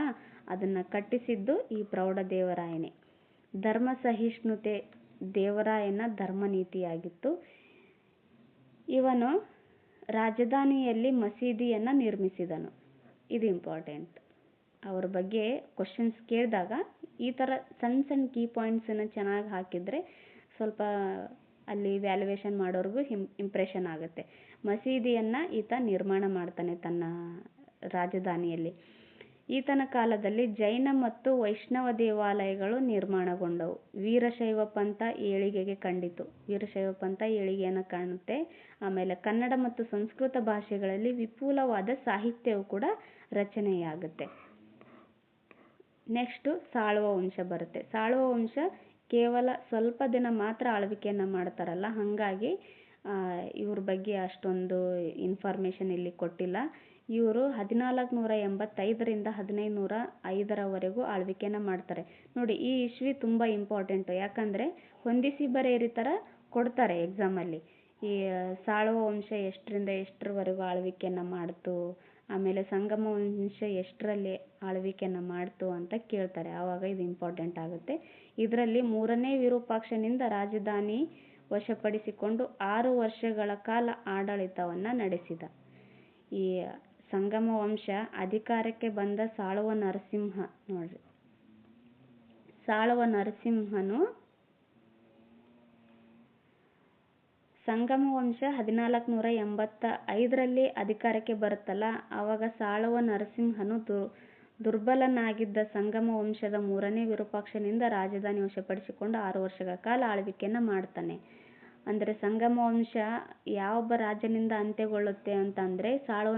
Speaker 1: ಅದನ್ನು ಕಟ್ಟಿಸಿದ್ದು ಈ ಪ್ರೌಢದೇವರಾಯನೇ. ಧರ್ಮ ಸಹಿಷ್ಣುತೆ ದೇವರಾಯನ ಧರ್ಮನೀತಿಯಾಗಿತ್ತು. ಇವನು ರಾಜಧಾನಿಯಲ್ಲಿ ಮಸೀದಿಯನ್ನು ನಿರ್ಮಿಸಿದನು. ಇದು ಇಂಪಾರ್ಟೆಂಟ್. ಅವ್ರ ಬಗ್ಗೆ ಕ್ವಶನ್ಸ್ ಕೇಳಿದಾಗ ಈ ಥರ ಸಣ್ಣ ಸಣ್ಣ ಕೀ ಪಾಯಿಂಟ್ಸನ್ನು ಚೆನ್ನಾಗಿ ಹಾಕಿದರೆ ಸ್ವಲ್ಪ ಅಲ್ಲಿ ವ್ಯಾಲ್ಯುವೇಷನ್ ಮಾಡೋರಿಗೂ ಇಂಪ್ರೆಷನ್ ಆಗುತ್ತೆ. ಮಸೀದಿಯನ್ನು ಈತ ನಿರ್ಮಾಣ ಮಾಡ್ತಾನೆ ತನ್ನ ರಾಜಧಾನಿಯಲ್ಲಿ. ಈತನ ಕಾಲದಲ್ಲಿ ಜೈನ ಮತ್ತು ವೈಷ್ಣವ ದೇವಾಲಯಗಳು ನಿರ್ಮಾಣಗೊಂಡವು. ವೀರಶೈವ ಪಂಥ ಏಳಿಗೆಗೆ ಕಂಡಿತು. ವೀರಶೈವ ಪಂಥ ಏಳಿಗೆಯನ್ನು ಕಾಣುತ್ತೆ. ಆಮೇಲೆ ಕನ್ನಡ ಮತ್ತು ಸಂಸ್ಕೃತ ಭಾಷೆಗಳಲ್ಲಿ ವಿಪುಲವಾದ ಸಾಹಿತ್ಯವು ಕೂಡ ರಚನೆಯಾಗುತ್ತೆ. ನೆಕ್ಸ್ಟು ಸಾಳುವ ವಂಶ ಬರುತ್ತೆ. ಸಾಳುವ ವಂಶ ಕೇವಲ ಸ್ವಲ್ಪ ದಿನ ಮಾತ್ರ ಆಳ್ವಿಕೆಯನ್ನು ಮಾಡ್ತಾರಲ್ಲ, ಹಾಗಾಗಿ ಇವ್ರ ಬಗ್ಗೆ ಅಷ್ಟೊಂದು ಇನ್ಫಾರ್ಮೇಷನ್ ಇಲ್ಲಿ ಕೊಟ್ಟಿಲ್ಲ. ಇವರು 1485ರಿಂದ 1505ರವರೆಗೂ ಆಳ್ವಿಕೆಯನ್ನು ಮಾಡ್ತಾರೆ. ನೋಡಿ, ಈ ಇಸ್ವಿ ತುಂಬ ಇಂಪಾರ್ಟೆಂಟು. ಯಾಕಂದರೆ ಹೊಂದಿಸಿ ಬರೆಯಿರಿ ಥರ ಕೊಡ್ತಾರೆ ಎಕ್ಸಾಮಲ್ಲಿ. ಈ ಸಾಳುವ ವಂಶ ಎಷ್ಟರಿಂದ ಎಷ್ಟರವರೆಗೂ ಆಳ್ವಿಕೆಯನ್ನು ಮಾಡ್ತು, ಆಮೇಲೆ ಸಂಗಮ ವಂಶ ಎಷ್ಟರಲ್ಲಿ ಆಳ್ವಿಕೆಯನ್ನು ಮಾಡ್ತು ಅಂತ ಕೇಳ್ತಾರೆ. ಆವಾಗ ಇದು ಇಂಪಾರ್ಟೆಂಟ್ ಆಗುತ್ತೆ. ಇದರಲ್ಲಿ 3ನೇ ವಿರೂಪಾಕ್ಷನಿಂದ ರಾಜಧಾನಿ ವಶಪಡಿಸಿಕೊಂಡು 6 ವರ್ಷಗಳ ಕಾಲ ಆಡಳಿತವನ್ನು ನಡೆಸಿದ. ಈ ಸಂಗಮ ವಂಶ ಅಧಿಕಾರಕ್ಕೆ ಬಂದ ಸಾಳುವ ನರಸಿಂಹ ನೋಡ್ರಿ. ಸಾಳುವ ನರಸಿಂಹನು ಸಂಗಮ ವಂಶ 1485ರಲ್ಲಿ ಅಧಿಕಾರಕ್ಕೆ ಬರುತ್ತಲ್ಲ, ಆವಾಗ ಸಾಳುವ ನರಸಿಂಹನು ದುರ್ಬಲನಾಗಿದ್ದ ಸಂಗಮ ವಂಶದ 3ನೇ ವಿರೂಪಾಕ್ಷನಿಂದ ರಾಜಧಾನಿ ವಶಪಡಿಸಿಕೊಂಡು 6 ವರ್ಷಗಳ ಕಾಲ ಆಳ್ವಿಕೆಯನ್ನು ಮಾಡ್ತಾನೆ. ಅಂದರೆ ಸಂಗಮ ವಂಶ ಯಾವೊಬ್ಬ ರಾಜನಿಂದ ಅಂತ್ಯಗೊಳ್ಳುತ್ತೆ ಅಂತಂದರೆ ಸಾಳುವ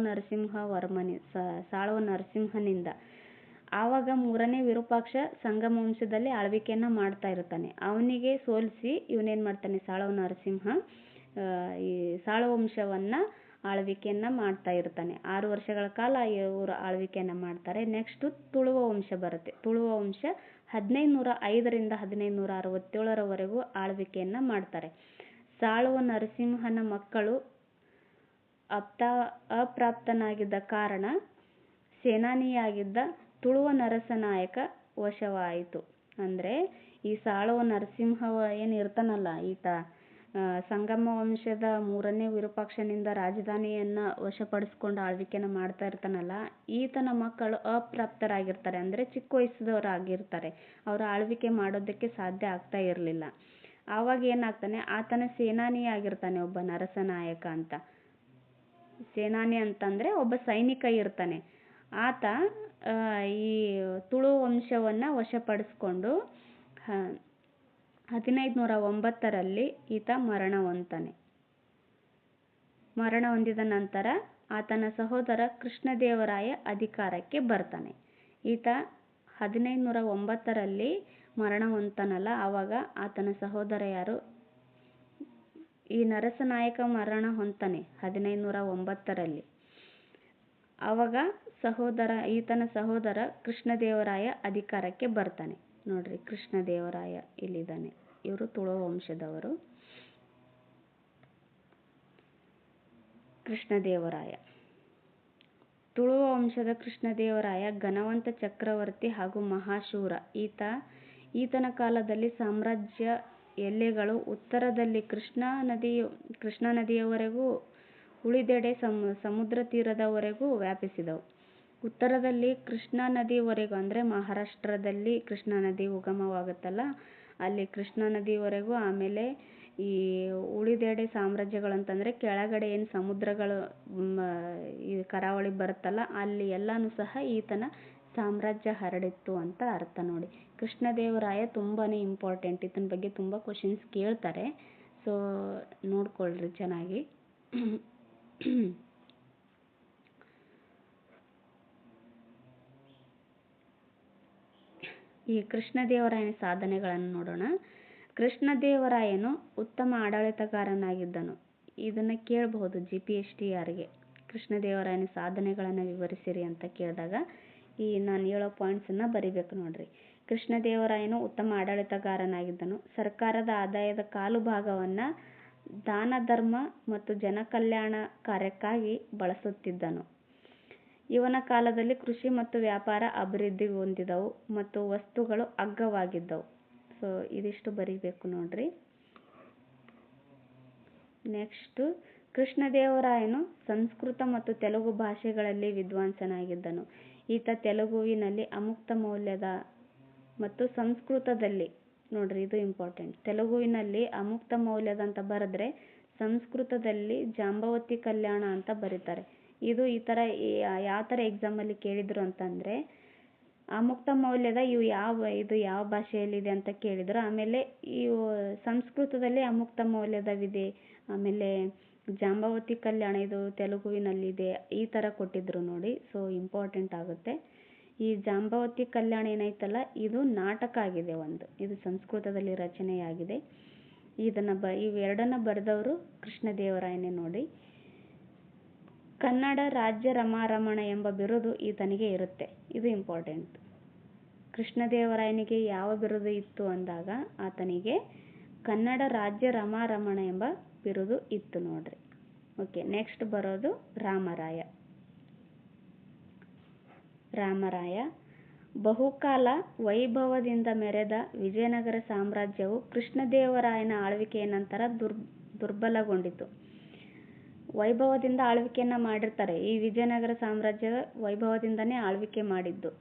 Speaker 1: ನರಸಿಂಹನಿಂದ. ಆವಾಗ 3ನೇ ವಿರೂಪಾಕ್ಷ ಸಂಗಮ ವಂಶದಲ್ಲಿ ಆಳ್ವಿಕೆಯನ್ನು ಮಾಡ್ತಾ ಇರ್ತಾನೆ. ಅವನಿಗೆ ಸೋಲಿಸಿ ಇವನೇನು ಮಾಡ್ತಾನೆ, ಸಾಳುವ ನರಸಿಂಹ ಈ ಸಾಳುವ ವಂಶವನ್ನು ಆಳ್ವಿಕೆಯನ್ನು ಮಾಡ್ತಾ ಇರ್ತಾನೆ. 6 ವರ್ಷಗಳ ಕಾಲ ಇವರು ಆಳ್ವಿಕೆಯನ್ನು ಮಾಡ್ತಾರೆ. ನೆಕ್ಸ್ಟು ತುಳುವ ವಂಶ ಬರುತ್ತೆ. ತುಳುವ ವಂಶ 1505ರಿಂದ 1567ರವರೆಗೂ ಆಳ್ವಿಕೆಯನ್ನು ಮಾಡ್ತಾರೆ. ಸಾಳುವ ನರಸಿಂಹನ ಮಕ್ಕಳು ಅಪ್ರಾಪ್ತನಾಗಿದ್ದ ಕಾರಣ ಸೇನಾನಿಯಾಗಿದ್ದ ತುಳುವ ನರಸನಾಯಕ ವಶವಾಯಿತು. ಅಂದರೆ ಈ ಸಾಳುವ ನರಸಿಂಹ ಏನು ಇರ್ತಾನಲ್ಲ, ಈತ ಸಂಗಮ ವಂಶದ 3ನೇ ವಿರೂಪಾಕ್ಷನಿಂದ ರಾಜಧಾನಿಯನ್ನು ವಶಪಡಿಸ್ಕೊಂಡು ಆಳ್ವಿಕೆಯನ್ನು ಮಾಡ್ತಾ ಇರ್ತಾನಲ್ಲ, ಈತನ ಮಕ್ಕಳು ಅಪ್ರಾಪ್ತರಾಗಿರ್ತಾರೆ. ಅಂದರೆ ಚಿಕ್ಕ ವಯಸ್ಸಿದವರಾಗಿರ್ತಾರೆ. ಅವರು ಆಳ್ವಿಕೆ ಮಾಡೋದಕ್ಕೆ ಸಾಧ್ಯ ಆಗ್ತಾ ಇರಲಿಲ್ಲ. ಆವಾಗ ಏನಾಗ್ತಾನೆ, ಆತನ ಸೇನಾನಿ ಆಗಿರ್ತಾನೆ ಒಬ್ಬ ನರಸನಾಯಕ ಅಂತ. ಸೇನಾನಿ ಅಂತಂದರೆ ಒಬ್ಬ ಸೈನಿಕ ಇರ್ತಾನೆ. ಆತ ಈ ತುಳು ವಂಶವನ್ನು ವಶಪಡಿಸ್ಕೊಂಡು 1509ರಲ್ಲಿ ಈತ ಮರಣ ಹೊಂದಿದ ನಂತರ ಆತನ ಸಹೋದರ ಕೃಷ್ಣದೇವರಾಯ ಅಧಿಕಾರಕ್ಕೆ ಬರ್ತಾನೆ. ಈತ 1509ರಲ್ಲಿ ಮರಣ ಹೊಂದ್ತಾನಲ್ಲ, ಆವಾಗ ಆತನ ಸಹೋದರ ಯಾರು, ಈ ನರಸನಾಯಕ ಮರಣ ಹೊಂದ್ತಾನೆ 1509ರಲ್ಲಿ. ಆವಾಗ ಈತನ ಸಹೋದರ ಕೃಷ್ಣದೇವರಾಯ ಅಧಿಕಾರಕ್ಕೆ ಬರ್ತಾನೆ. ನೋಡ್ರಿ, ಕೃಷ್ಣದೇವರಾಯ ಇಲ್ಲಿದ್ದಾನೆ. ಇವರು ತುಳು ವಂಶದವರು. ಕೃಷ್ಣದೇವರಾಯ ತುಳುವ ವಂಶದ ಕೃಷ್ಣದೇವರಾಯ ಘನವಂತ ಚಕ್ರವರ್ತಿ ಹಾಗೂ ಮಹಾಶೂರ. ಈತನ ಕಾಲದಲ್ಲಿ ಸಾಮ್ರಾಜ್ಯ ಎಲ್ಲೆಗಳು ಉತ್ತರದಲ್ಲಿ ಕೃಷ್ಣಾ ನದಿಯವರೆಗೂ, ಉಳಿದೆಡೆ ಸಮುದ್ರ ತೀರದವರೆಗೂ ವ್ಯಾಪಿಸಿದವು. ಉತ್ತರದಲ್ಲಿ ಕೃಷ್ಣಾ ನದಿವರೆಗೂ ಅಂದರೆ ಮಹಾರಾಷ್ಟ್ರದಲ್ಲಿ ಕೃಷ್ಣಾ ನದಿ ಉಗಮವಾಗುತ್ತಲ್ಲ, ಅಲ್ಲಿ ಕೃಷ್ಣಾ ನದಿವರೆಗೂ. ಆಮೇಲೆ ಈ ಉಳಿದೆಡೆ ಸಾಮ್ರಾಜ್ಯಗಳು ಅಂತಂದರೆ ಕೆಳಗಡೆ ಏನು ಸಮುದ್ರಗಳು ಈ ಕರಾವಳಿ ಬರುತ್ತಲ್ಲ, ಅಲ್ಲಿ ಎಲ್ಲನೂ ಸಹ ಈತನ ಸಾಮ್ರಾಜ್ಯ ಹರಡಿತ್ತು ಅಂತ ಅರ್ಥ. ನೋಡಿ, ಕೃಷ್ಣದೇವರಾಯ ತುಂಬಾ ಇಂಪಾರ್ಟೆಂಟ್. ಈತನ ಬಗ್ಗೆ ತುಂಬ ಕ್ವಶನ್ಸ್ ಕೇಳ್ತಾರೆ. ಸೊ ನೋಡ್ಕೊಳ್ರಿ ಚೆನ್ನಾಗಿ. ಈ ಕೃಷ್ಣದೇವರಾಯನ ಸಾಧನೆಗಳನ್ನು ನೋಡೋಣ. ಕೃಷ್ಣದೇವರಾಯನು ಉತ್ತಮ ಆಡಳಿತಗಾರನಾಗಿದ್ದನು. ಇದನ್ನು ಕೇಳಬಹುದು GPSTRಗೆ. ಕೃಷ್ಣದೇವರಾಯನ ಸಾಧನೆಗಳನ್ನು ವಿವರಿಸಿರಿ ಅಂತ ಕೇಳಿದಾಗ ನಾನು ಹೇಳೋ ಪಾಯಿಂಟ್ಸನ್ನು ಬರಿಬೇಕು ನೋಡ್ರಿ. ಕೃಷ್ಣದೇವರಾಯನು ಉತ್ತಮ ಆಡಳಿತಗಾರನಾಗಿದ್ದನು. ಸರ್ಕಾರದ ಆದಾಯದ ಕಾಲು ಭಾಗವನ್ನು ದಾನ ಧರ್ಮ ಮತ್ತು ಜನಕಲ್ಯಾಣ ಕಾರ್ಯಕ್ಕಾಗಿ ಬಳಸುತ್ತಿದ್ದನು. ಇವನ ಕಾಲದಲ್ಲಿ ಕೃಷಿ ಮತ್ತು ವ್ಯಾಪಾರ ಅಭಿವೃದ್ಧಿ ಹೊಂದಿದವು ಮತ್ತು ವಸ್ತುಗಳು ಅಗ್ಗವಾಗಿದ್ದವು. ಸೊ ಇದಿಷ್ಟು ಬರಿಬೇಕು ನೋಡ್ರಿ. ನೆಕ್ಸ್ಟು ಕೃಷ್ಣದೇವರಾಯನು ಸಂಸ್ಕೃತ ಮತ್ತು ತೆಲುಗು ಭಾಷೆಗಳಲ್ಲಿ ವಿದ್ವಾಂಸನಾಗಿದ್ದನು. ಈತ ತೆಲುಗುವಿನಲ್ಲಿ ಅಮುಕ್ತ ಮೌಲ್ಯದ ಮತ್ತು ಸಂಸ್ಕೃತದಲ್ಲಿ, ನೋಡ್ರಿ ಇದು ಇಂಪಾರ್ಟೆಂಟ್, ತೆಲುಗುವಿನಲ್ಲಿ ಅಮುಕ್ತ ಮೌಲ್ಯದ ಅಂತ ಬರೆದ್ರೆ ಸಂಸ್ಕೃತದಲ್ಲಿ ಜಾಂಬವತಿ ಕಲ್ಯಾಣ ಅಂತ ಬರೀತಾರೆ. ಇದು ಈ ಥರ ಯಾವ ಥರ ಎಕ್ಸಾಮಲ್ಲಿ ಕೇಳಿದ್ರು ಅಂತಂದರೆ, ಅಮುಕ್ತ ಮೌಲ್ಯದ ಇದು ಯಾವ ಭಾಷೆಯಲ್ಲಿದೆ ಅಂತ ಕೇಳಿದರು. ಆಮೇಲೆ ಇವು ಸಂಸ್ಕೃತದಲ್ಲಿ ಅಮುಕ್ತ ಮೌಲ್ಯದವಿದೆ, ಆಮೇಲೆ ಜಾಂಬವತಿ ಕಲ್ಯಾಣ ಇದು ತೆಲುಗುವಿನಲ್ಲಿದೆ, ಈ ಥರ ಕೊಟ್ಟಿದ್ರು ನೋಡಿ. ಸೊ ಇಂಪಾರ್ಟೆಂಟ್ ಆಗುತ್ತೆ. ಈ ಜಾಂಬವತಿ ಕಲ್ಯಾಣ ಏನೈತಲ್ಲ, ಇದು ನಾಟಕ ಆಗಿದೆ ಒಂದು, ಇದು ಸಂಸ್ಕೃತದಲ್ಲಿ ರಚನೆಯಾಗಿದೆ. ಇವೆರಡನ್ನ ಬರೆದವರು ಕೃಷ್ಣದೇವರಾಯನೇ ನೋಡಿ. ಕನ್ನಡ ರಾಜ್ಯ ರಮಾರಮಣ ಎಂಬ ಬಿರುದು ಈತನಿಗೆ ಇರುತ್ತೆ, ಇದು ಇಂಪಾರ್ಟೆಂಟ್. ಕೃಷ್ಣದೇವರಾಯನಿಗೆ ಯಾವ ಬಿರುದು ಇತ್ತು ಅಂದಾಗ ಆತನಿಗೆ ಕನ್ನಡ ರಾಜ್ಯ ರಮಾರಮಣ ಎಂಬ ಬಿರುದು ಇತ್ತು ನೋಡ್ರಿ. ಓಕೆ, ನೆಕ್ಸ್ಟ್ ಬರೋದು ರಾಮರಾಯ. ರಾಮರಾಯ ಬಹುಕಾಲ ವೈಭವದಿಂದ ಮೆರೆದ ವಿಜಯನಗರ ಸಾಮ್ರಾಜ್ಯವು ಕೃಷ್ಣದೇವರಾಯನ ಆಳ್ವಿಕೆಯ ನಂತರ ದುರ್ಬಲಗೊಂಡಿತು. ವೈಭವದಿಂದ ಆಳ್ವಿಕೆಯನ್ನು ಮಾಡಿರ್ತಾರೆ, ಈ ವಿಜಯನಗರ ಸಾಮ್ರಾಜ್ಯ ವೈಭವದಿಂದನೇ ಆಳ್ವಿಕೆ ಮಾಡಿದ್ದು.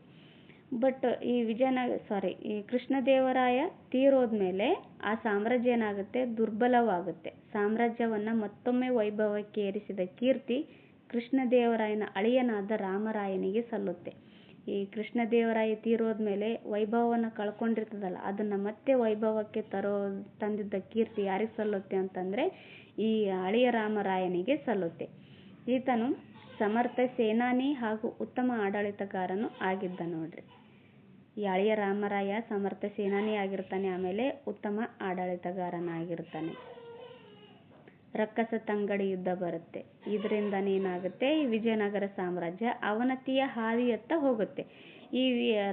Speaker 1: ಬಟ್ ಈ ಕೃಷ್ಣದೇವರಾಯ ತೀರೋದ್ಮೇಲೆ ಆ ಸಾಮ್ರಾಜ್ಯ ಏನಾಗುತ್ತೆ, ದುರ್ಬಲವಾಗುತ್ತೆ. ಸಾಮ್ರಾಜ್ಯವನ್ನು ಮತ್ತೊಮ್ಮೆ ವೈಭವಕ್ಕೆ ಏರಿಸಿದ ಕೀರ್ತಿ ಕೃಷ್ಣದೇವರಾಯನ ಅಳಿಯನಾದ ರಾಮರಾಯನಿಗೆ ಸಲ್ಲುತ್ತೆ. ಈ ಕೃಷ್ಣದೇವರಾಯ ತೀರೋದ್ಮೇಲೆ ವೈಭವವನ್ನು ಕಳ್ಕೊಂಡಿರ್ತದಲ್ಲ, ಅದನ್ನು ಮತ್ತೆ ವೈಭವಕ್ಕೆ ತಂದಿದ್ದ ಕೀರ್ತಿ ಯಾರಿಗೆ ಸಲ್ಲುತ್ತೆ ಅಂತಂದರೆ ಈ ಅಳಿಯ ರಾಮರಾಯನಿಗೆ ಸಲ್ಲುತ್ತೆ. ಈತನು ಸಮರ್ಥ ಸೇನಾನಿ ಹಾಗೂ ಉತ್ತಮ ಆಡಳಿತಗಾರನು ಆಗಿದ್ದ ನೋಡ್ರಿ. ಈ ಅಳಿಯ ರಾಮರಾಯ ಸಮರ್ಥ ಸೇನಾನಿ ಆಗಿರ್ತಾನೆ, ಆಮೇಲೆ ಉತ್ತಮ ಆಡಳಿತಗಾರನಾಗಿರ್ತಾನೆ. ರಕ್ಕಸ ತಂಗಡಿ ಯುದ್ಧ ಬರುತ್ತೆ, ಇದರಿಂದನೇ ಏನಾಗುತ್ತೆ, ಈ ವಿಜಯನಗರ ಸಾಮ್ರಾಜ್ಯ ಅವನತಿಯ ಹಾದಿಯತ್ತ ಹೋಗುತ್ತೆ. ಈ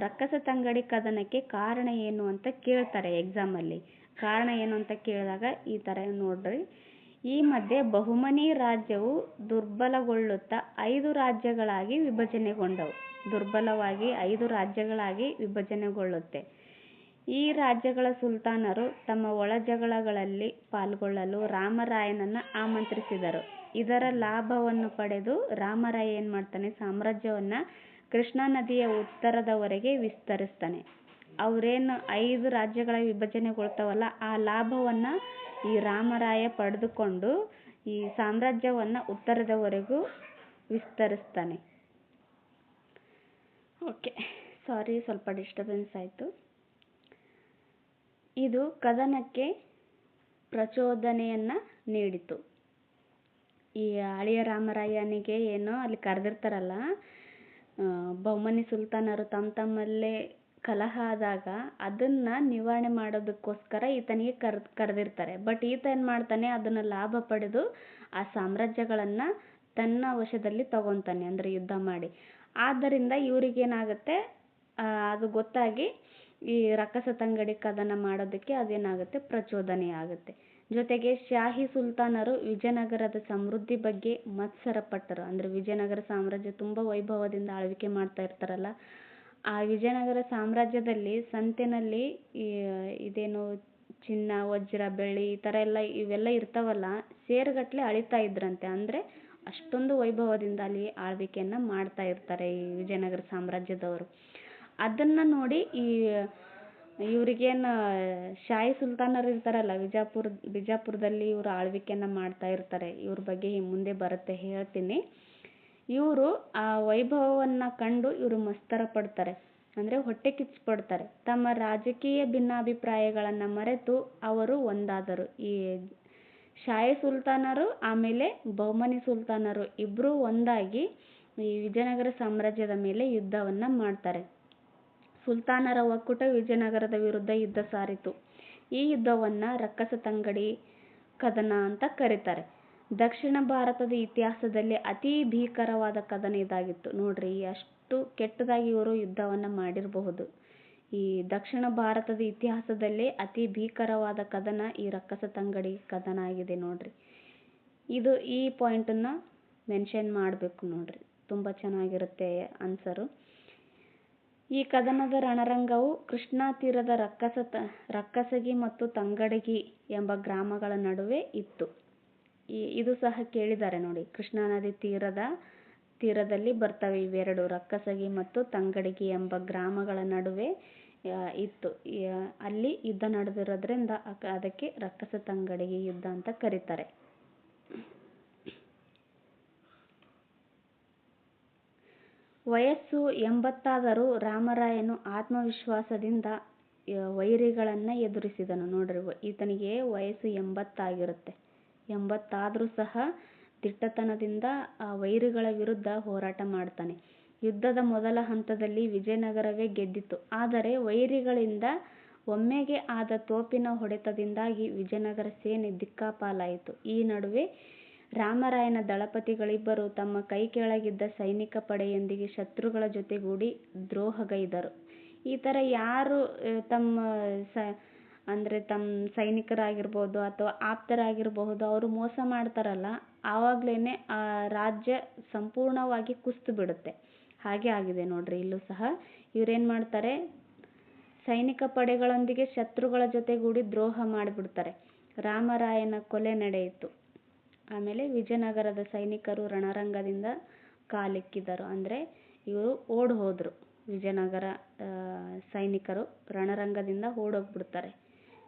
Speaker 1: ರಕ್ಕಸ ತಂಗಡಿ ಕದನಕ್ಕೆ ಕಾರಣ ಏನು ಅಂತ ಕೇಳ್ತಾರೆ ಎಕ್ಸಾಮಲ್ಲಿ. ಕಾರಣ ಏನು ಅಂತ ಕೇಳಿದಾಗ ಈ ಥರ ನೋಡ್ರಿ. ಈ ಮಧ್ಯೆ ಬಹುಮನಿ ರಾಜ್ಯವು ದುರ್ಬಲಗೊಳ್ಳುತ್ತಾ 5 ರಾಜ್ಯಗಳಾಗಿ ವಿಭಜನೆಗೊಂಡವು. ದುರ್ಬಲವಾಗಿ 5 ರಾಜ್ಯಗಳಾಗಿ ವಿಭಜನೆಗೊಳ್ಳುತ್ತೆ. ಈ ರಾಜ್ಯಗಳ ಸುಲ್ತಾನರು ತಮ್ಮ ಒಳಜಗಳಗಳಲ್ಲಿ ಪಾಲ್ಗೊಳ್ಳಲು ರಾಮರಾಯನನ್ನು ಆಮಂತ್ರಿಸಿದರು. ಇದರ ಲಾಭವನ್ನು ಪಡೆದು ರಾಮರಾಯ ಏನು ಮಾಡ್ತಾನೆ, ಸಾಮ್ರಾಜ್ಯವನ್ನು ಕೃಷ್ಣಾ ನದಿಯ ಉತ್ತರದವರೆಗೆ ವಿಸ್ತರಿಸ್ತಾನೆ. ಅವರೇನು 5 ರಾಜ್ಯಗಳ ವಿಭಜನೆಗೊಳ್ತಾವಲ್ಲ, ಆ ಲಾಭವನ್ನು ಈ ರಾಮರಾಯ ಪಡೆದುಕೊಂಡು ಈ ಸಾಮ್ರಾಜ್ಯವನ್ನು ಉತ್ತರದವರೆಗೂ ವಿಸ್ತರಿಸ್ತಾನೆ. ಓಕೆ, ಸಾರಿ, ಸ್ವಲ್ಪ ಡಿಸ್ಟರ್ಬೆನ್ಸ್ ಆಯಿತು. ಇದು ಕದನಕ್ಕೆ ಪ್ರಚೋದನೆಯನ್ನು ನೀಡಿತು. ಈ ಅಳಿಯ ರಾಮರಾಯನಿಗೆ ಏನೋ ಅಲ್ಲಿ ಕರೆದಿರ್ತಾರಲ್ಲ, ಬಹುಮನಿ ಸುಲ್ತಾನರು ತಮ್ಮಲ್ಲೇ ಕಲಹ ಆದಾಗ ಅದನ್ನು ನಿವಾರಣೆ ಮಾಡೋದಕ್ಕೋಸ್ಕರ ಈತನಿಗೆ ಕರೆದಿರ್ತಾರೆ. ಬಟ್ ಈತ ಏನು ಮಾಡ್ತಾನೆ, ಅದನ್ನು ಲಾಭ ಪಡೆದು ಆ ಸಾಮ್ರಾಜ್ಯಗಳನ್ನು ತನ್ನ ವಶದಲ್ಲಿ ತಗೊತಾನೆ, ಅಂದರೆ ಯುದ್ಧ ಮಾಡಿ. ಆದ್ದರಿಂದ ಇವರಿಗೇನಾಗುತ್ತೆ, ಅದು ಗೊತ್ತಾಗಿ ಈ ರಕ್ಕಸ ತಂಗಡಿ ಕದನ ಮಾಡೋದಕ್ಕೆ ಅದೇನಾಗುತ್ತೆ, ಪ್ರಚೋದನೆ ಆಗುತ್ತೆ. ಜೊತೆಗೆ ಶಾಹಿ ಸುಲ್ತಾನರು ವಿಜಯನಗರದ ಸಮೃದ್ಧಿ ಬಗ್ಗೆ ಮತ್ಸರಪಟ್ಟರು. ಅಂದರೆ ವಿಜಯನಗರ ಸಾಮ್ರಾಜ್ಯ ತುಂಬ ವೈಭವದಿಂದ ಆಳ್ವಿಕೆ ಮಾಡ್ತಾ ಇರ್ತಾರಲ್ಲ, ಆ ವಿಜಯನಗರ ಸಾಮ್ರಾಜ್ಯದಲ್ಲಿ ಸಂತೆನಲ್ಲಿ ಇದೇನು ಚಿನ್ನ, ವಜ್ರ, ಬೆಳ್ಳಿ ಈ ಥರ ಇವೆಲ್ಲ ಇರ್ತಾವಲ್ಲ, ಸೇರುಗಟ್ಟಲೆ ಅಳಿತಾ ಇದ್ರಂತೆ. ಅಂದರೆ ಅಷ್ಟೊಂದು ವೈಭವದಿಂದ ಅಲ್ಲಿ ಆಳ್ವಿಕೆಯನ್ನು ಮಾಡ್ತಾ ಇರ್ತಾರೆ ಈ ವಿಜಯನಗರ ಸಾಮ್ರಾಜ್ಯದವರು. ಅದನ್ನು ನೋಡಿ ಇವ್ರಿಗೇನು ಶಾಹಿ ಸುಲ್ತಾನರು ಇರ್ತಾರಲ್ಲ, ಬಿಜಾಪುರದಲ್ಲಿ ಇವರು ಆಳ್ವಿಕೆಯನ್ನು ಮಾಡ್ತಾ ಇರ್ತಾರೆ. ಇವ್ರ ಬಗ್ಗೆ ಮುಂದೆ ಬರುತ್ತೆ, ಹೇಳ್ತೀನಿ. ಇವರು ಆ ವೈಭವವನ್ನು ಕಂಡು ಇವರು ಮತ್ಸರ ಪಡ್ತಾರೆ, ಅಂದರೆ ಹೊಟ್ಟೆ ಕಿಚ್ಚು ಪಡ್ತಾರೆ. ತಮ್ಮ ರಾಜಕೀಯ ಭಿನ್ನಾಭಿಪ್ರಾಯಗಳನ್ನು ಮರೆತು ಅವರು ಒಂದಾದರು. ಈ ಶಾಹಿ ಸುಲ್ತಾನರು ಆಮೇಲೆ ಬಹುಮನಿ ಸುಲ್ತಾನರು ಇಬ್ಬರೂ ಒಂದಾಗಿ ಈ ವಿಜಯನಗರ ಸಾಮ್ರಾಜ್ಯದ ಮೇಲೆ ಯುದ್ಧವನ್ನು ಮಾಡ್ತಾರೆ. ಸುಲ್ತಾನರ ಒಕ್ಕೂಟ ವಿಜಯನಗರದ ವಿರುದ್ಧ ಯುದ್ಧ ಸಾರಿತು. ಈ ಯುದ್ಧವನ್ನು ರಕ್ಕಸ ತಂಗಡಿ ಕದನ ಅಂತ ಕರೀತಾರೆ. ದಕ್ಷಿಣ ಭಾರತದ ಇತಿಹಾಸದಲ್ಲಿ ಅತಿ ಭೀಕರವಾದ ಕದನ ಇದಾಗಿತ್ತು. ನೋಡ್ರಿ, ಅಷ್ಟು ಕೆಟ್ಟದಾಗಿ ಇವರು ಯುದ್ಧವನ್ನು ಮಾಡಿರಬಹುದು. ಈ ದಕ್ಷಿಣ ಭಾರತದ ಇತಿಹಾಸದಲ್ಲಿ ಅತಿ ಭೀಕರವಾದ ಕದನ ಈ ರಕ್ಕಸ ತಂಗಡಿ ಕದನ ಆಗಿದೆ ನೋಡ್ರಿ. ಈ ಪಾಯಿಂಟನ್ನು ಮೆನ್ಷನ್ ಮಾಡಬೇಕು ನೋಡ್ರಿ, ತುಂಬ ಚೆನ್ನಾಗಿರುತ್ತೆ ಆನ್ಸರು. ಈ ಕದನದ ರಣರಂಗವು ಕೃಷ್ಣಾ ತೀರದ ರಕ್ಕಸಗಿ ಮತ್ತು ತಂಗಡಗಿ ಎಂಬ ಗ್ರಾಮಗಳ ನಡುವೆ ಇತ್ತು. ಇದು ಸಹ ಕೇಳಿದ್ದಾರೆ ನೋಡಿ. ಕೃಷ್ಣಾ ನದಿ ತೀರದಲ್ಲಿ ಬರ್ತವೆ ಇವೆರಡು, ರಕ್ಕಸಗಿ ಮತ್ತು ತಂಗಡಗಿ ಎಂಬ ಗ್ರಾಮಗಳ ನಡುವೆ ಇತ್ತು. ಅಲ್ಲಿ ಯುದ್ಧ ನಡೆದಿರೋದ್ರಿಂದ ಅದಕ್ಕೆ ರಕ್ಕಸ ತಂಗಡಗಿ ಯುದ್ಧ ಅಂತ ಕರೀತಾರೆ. ವಯಸ್ಸು 80 ರಾಮರಾಯನು ಆತ್ಮವಿಶ್ವಾಸದಿಂದ ವೈರಿಗಳನ್ನ ಎದುರಿಸಿದನು. ನೋಡ್ರಿ, ಈತನಿಗೆ ವಯಸ್ಸು 80 ಆಗಿರುತ್ತೆ. 80 ಸಹ ದಿಟ್ಟತನದಿಂದ ಆ ವೈರಿಗಳ ವಿರುದ್ಧ ಹೋರಾಟ ಮಾಡ್ತಾನೆ. ಯುದ್ಧದ ಮೊದಲ ಹಂತದಲ್ಲಿ ವಿಜಯನಗರವೇ ಗೆದ್ದಿತು. ಆದರೆ ವೈರಿಗಳಿಂದ ಒಮ್ಮೆಗೆ ಆದ ತೋಪಿನ ಹೊಡೆತದಿಂದಾಗಿ ವಿಜಯನಗರ ಸೇನೆ ದಿಕ್ಕಾಪಾಲಾಯಿತು. ಈ ನಡುವೆ ರಾಮರಾಯನ ದಳಪತಿಗಳಿಬ್ಬರು ತಮ್ಮ ಕೈ ಕೆಳಗಿದ್ದ ಸೈನಿಕ ಪಡೆಯೊಂದಿಗೆ ಶತ್ರುಗಳ ಜೊತೆಗೂಡಿ ದ್ರೋಹಗೈದರು. ಈ ಥರ ಯಾರು ತಮ್ಮ ಸೈನಿಕರಾಗಿರ್ಬೋದು ಅಥವಾ ಆಪ್ತರಾಗಿರಬಹುದು, ಅವರು ಮೋಸ ಮಾಡ್ತಾರಲ್ಲ, ಆವಾಗ್ಲೇನೆ ಆ ರಾಜ್ಯ ಸಂಪೂರ್ಣವಾಗಿ ಕುಸಿದು ಬಿಡುತ್ತೆ. ಹಾಗೆ ಆಗಿದೆ ನೋಡ್ರಿ ಇಲ್ಲೂ ಸಹ. ಇವ್ರೇನ್ ಮಾಡ್ತಾರೆ, ಸೈನಿಕ ಪಡೆಗಳೊಂದಿಗೆ ಶತ್ರುಗಳ ಜೊತೆಗೂಡಿ ದ್ರೋಹ ಮಾಡಿಬಿಡ್ತಾರೆ. ರಾಮರಾಯನ ಕೊಲೆ ನಡೆಯಿತು. ಆಮೇಲೆ ವಿಜಯನಗರದ ಸೈನಿಕರು ರಣರಂಗದಿಂದ ಕಾಲಿಕ್ಕಿದರು. ಅಂದರೆ ಇವರು ಓಡ್ ಹೋದ್ರು. ವಿಜಯನಗರ ಸೈನಿಕರು ರಣರಂಗದಿಂದ ಓಡೋಗ್ಬಿಡ್ತಾರೆ.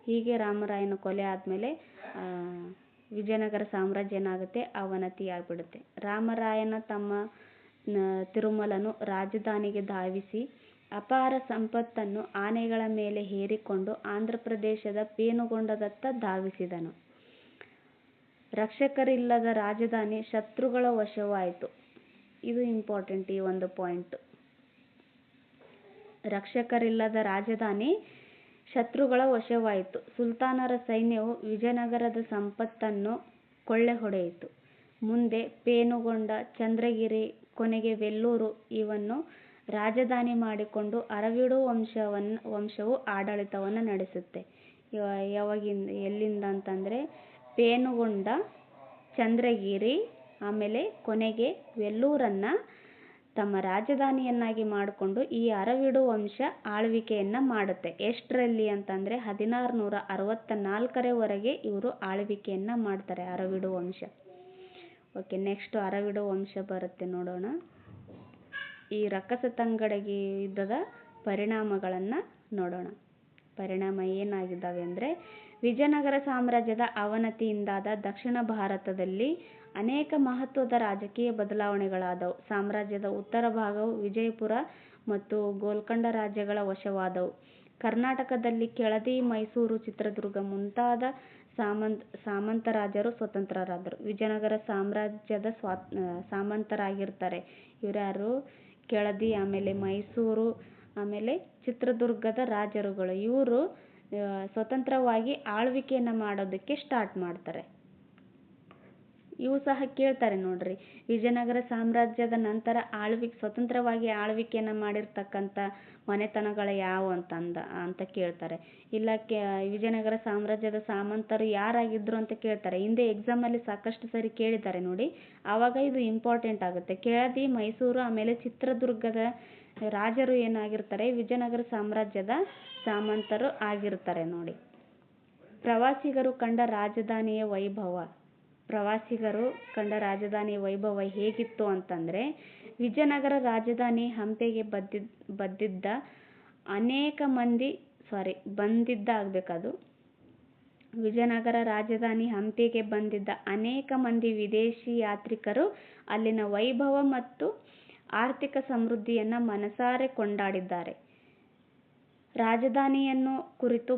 Speaker 1: ಹೀಗೆ ರಾಮರಾಯನ ಕೊಲೆ ಆದಮೇಲೆ ವಿಜಯನಗರ ಸಾಮ್ರಾಜ್ಯ ಏನಾಗುತ್ತೆ, ಅವನತಿ ಆಗಿಬಿಡುತ್ತೆ. ರಾಮರಾಯನ ತಮ್ಮ ತಿರುಮಲನು ರಾಜಧಾನಿಗೆ ಧಾವಿಸಿ ಅಪಾರ ಸಂಪತ್ತನ್ನು ಆನೆಗಳ ಮೇಲೆ ಹೇರಿಕೊಂಡು ಆಂಧ್ರಪ್ರದೇಶದ ಪೇನುಗೊಂಡದತ್ತ ಧಾವಿಸಿದನು. ರಕ್ಷಕರಿಲ್ಲದ ರಾಜಧಾನಿ ಶತ್ರುಗಳ ವಶವಾಯಿತು. ಇದು ಇಂಪಾರ್ಟೆಂಟ್, ಈ ಒಂದು ಪಾಯಿಂಟ್. ರಕ್ಷಕರಿಲ್ಲದ ರಾಜಧಾನಿ ಶತ್ರುಗಳ ವಶವಾಯಿತು. ಸುಲ್ತಾನರ ಸೈನ್ಯವು ವಿಜಯನಗರದ ಸಂಪತ್ತನ್ನು ಕೊಳ್ಳೆ ಹೊಡೆಯಿತು. ಮುಂದೆ ಪೇನುಗೊಂಡ, ಚಂದ್ರಗಿರಿ, ಕೊನೆಗೆ ವೆಲ್ಲೂರು ಇವನ್ನು ರಾಜಧಾನಿ ಮಾಡಿಕೊಂಡು ಅರವಿಡು ವಂಶವು ಆಡಳಿತವನ್ನು ನಡೆಸುತ್ತೆ. ಎಲ್ಲಿಂದ ಅಂತಂದರೆ ಪೇನುಗೊಂಡ, ಚಂದ್ರಗಿರಿ, ಆಮೇಲೆ ಕೊನೆಗೆ ವೆಲ್ಲೂರನ್ನು ತಮ್ಮ ರಾಜಧಾನಿಯನ್ನಾಗಿ ಮಾಡಿಕೊಂಡು ಈ ಅರವಿಡು ವಂಶ ಆಳ್ವಿಕೆಯನ್ನು ಮಾಡುತ್ತೆ. ಎಷ್ಟರಲ್ಲಿ ಅಂತಂದರೆ 1664 ಇವರು ಆಳ್ವಿಕೆಯನ್ನು ಮಾಡ್ತಾರೆ, ಅರವಿಡು ವಂಶ. ಓಕೆ, ನೆಕ್ಸ್ಟ್ ಅರವಿಡು ವಂಶ ಬರುತ್ತೆ, ನೋಡೋಣ. ಈ ರಕ್ಕಸ ತಂಗಡಗಿ ಯುದ್ಧದ ಪರಿಣಾಮಗಳನ್ನು ನೋಡೋಣ. ಪರಿಣಾಮ ಏನಾಗಿದ್ದಾವೆ ಅಂದರೆ, ವಿಜಯನಗರ ಸಾಮ್ರಾಜ್ಯದ ಅವನತಿಯಿಂದಾದ ದಕ್ಷಿಣ ಭಾರತದಲ್ಲಿ ಅನೇಕ ಮಹತ್ವದ ರಾಜಕೀಯ ಬದಲಾವಣೆಗಳಾದವು. ಸಾಮ್ರಾಜ್ಯದ ಉತ್ತರ ಭಾಗವು ವಿಜಯಪುರ ಮತ್ತು ಗೋಲ್ಕೊಂಡ ರಾಜ್ಯಗಳ ವಶವಾದವು. ಕರ್ನಾಟಕದಲ್ಲಿ ಕೆಳದಿ, ಮೈಸೂರು, ಚಿತ್ರದುರ್ಗ ಮುಂತಾದ ಸಾಮಂತ ರಾಜರು ಸ್ವತಂತ್ರರಾದರು. ವಿಜಯನಗರ ಸಾಮ್ರಾಜ್ಯದ ಸಾಮಂತರಾಗಿರ್ತಾರೆ ಇವರ್ಯಾರು, ಕೆಳದಿ, ಆಮೇಲೆ ಮೈಸೂರು, ಆಮೇಲೆ ಚಿತ್ರದುರ್ಗದ ರಾಜರುಗಳು. ಇವರು ಸ್ವತಂತ್ರವಾಗಿ ಆಳ್ವಿಕೆಯನ್ನು ಮಾಡೋದಕ್ಕೆ ಸ್ಟಾರ್ಟ್ ಮಾಡ್ತಾರೆ. ಇವು ಸಹ ಕೇಳ್ತಾರೆ ನೋಡ್ರಿ, ವಿಜಯನಗರ ಸಾಮ್ರಾಜ್ಯದ ನಂತರ ಸ್ವತಂತ್ರವಾಗಿ ಆಳ್ವಿಕೆಯನ್ನು ಮಾಡಿರ್ತಕ್ಕಂಥ ಮನೆತನಗಳು ಯಾವುವು ಅಂತ ಕೇಳ್ತಾರೆ. ಇಲ್ಲ ವಿಜಯನಗರ ಸಾಮ್ರಾಜ್ಯದ ಸಾಮಂತರು ಯಾರಾಗಿದ್ರು ಅಂತ ಕೇಳ್ತಾರೆ. ಹಿಂದೆ ಎಕ್ಸಾಮಲ್ಲಿ ಸಾಕಷ್ಟು ಸರಿ ಕೇಳಿದ್ದಾರೆ ನೋಡಿ, ಆವಾಗ ಇದು ಇಂಪಾರ್ಟೆಂಟ್ ಆಗುತ್ತೆ. ಕೆಳದಿ, ಮೈಸೂರು, ಆಮೇಲೆ ಚಿತ್ರದುರ್ಗದ ರಾಜರು ಏನಾಗಿರ್ತಾರೆ, ವಿಜಯನಗರ ಸಾಮ್ರಾಜ್ಯದ ಸಾಮಂತರು ಆಗಿರ್ತಾರೆ ನೋಡಿ. ಪ್ರವಾಸಿಗರು ಕಂಡ ರಾಜಧಾನಿಯ ವೈಭವ ಹೇಗಿತ್ತು ಅಂತಂದರೆ, ವಿಜಯನಗರ ರಾಜಧಾನಿ ಹಂಪೆಗೆ ಬಂದಿದ್ದ ಅನೇಕ ಮಂದಿ ವಿದೇಶಿ ಯಾತ್ರಿಕರು ಅಲ್ಲಿನ ವೈಭವ ಮತ್ತು ಆರ್ಥಿಕ ಸಮೃದ್ಧಿಯನ್ನು ಮನಸಾರೆ ಕೊಂಡಾಡಿದ್ದಾರೆ. ರಾಜಧಾನಿಯನ್ನು ಕುರಿತು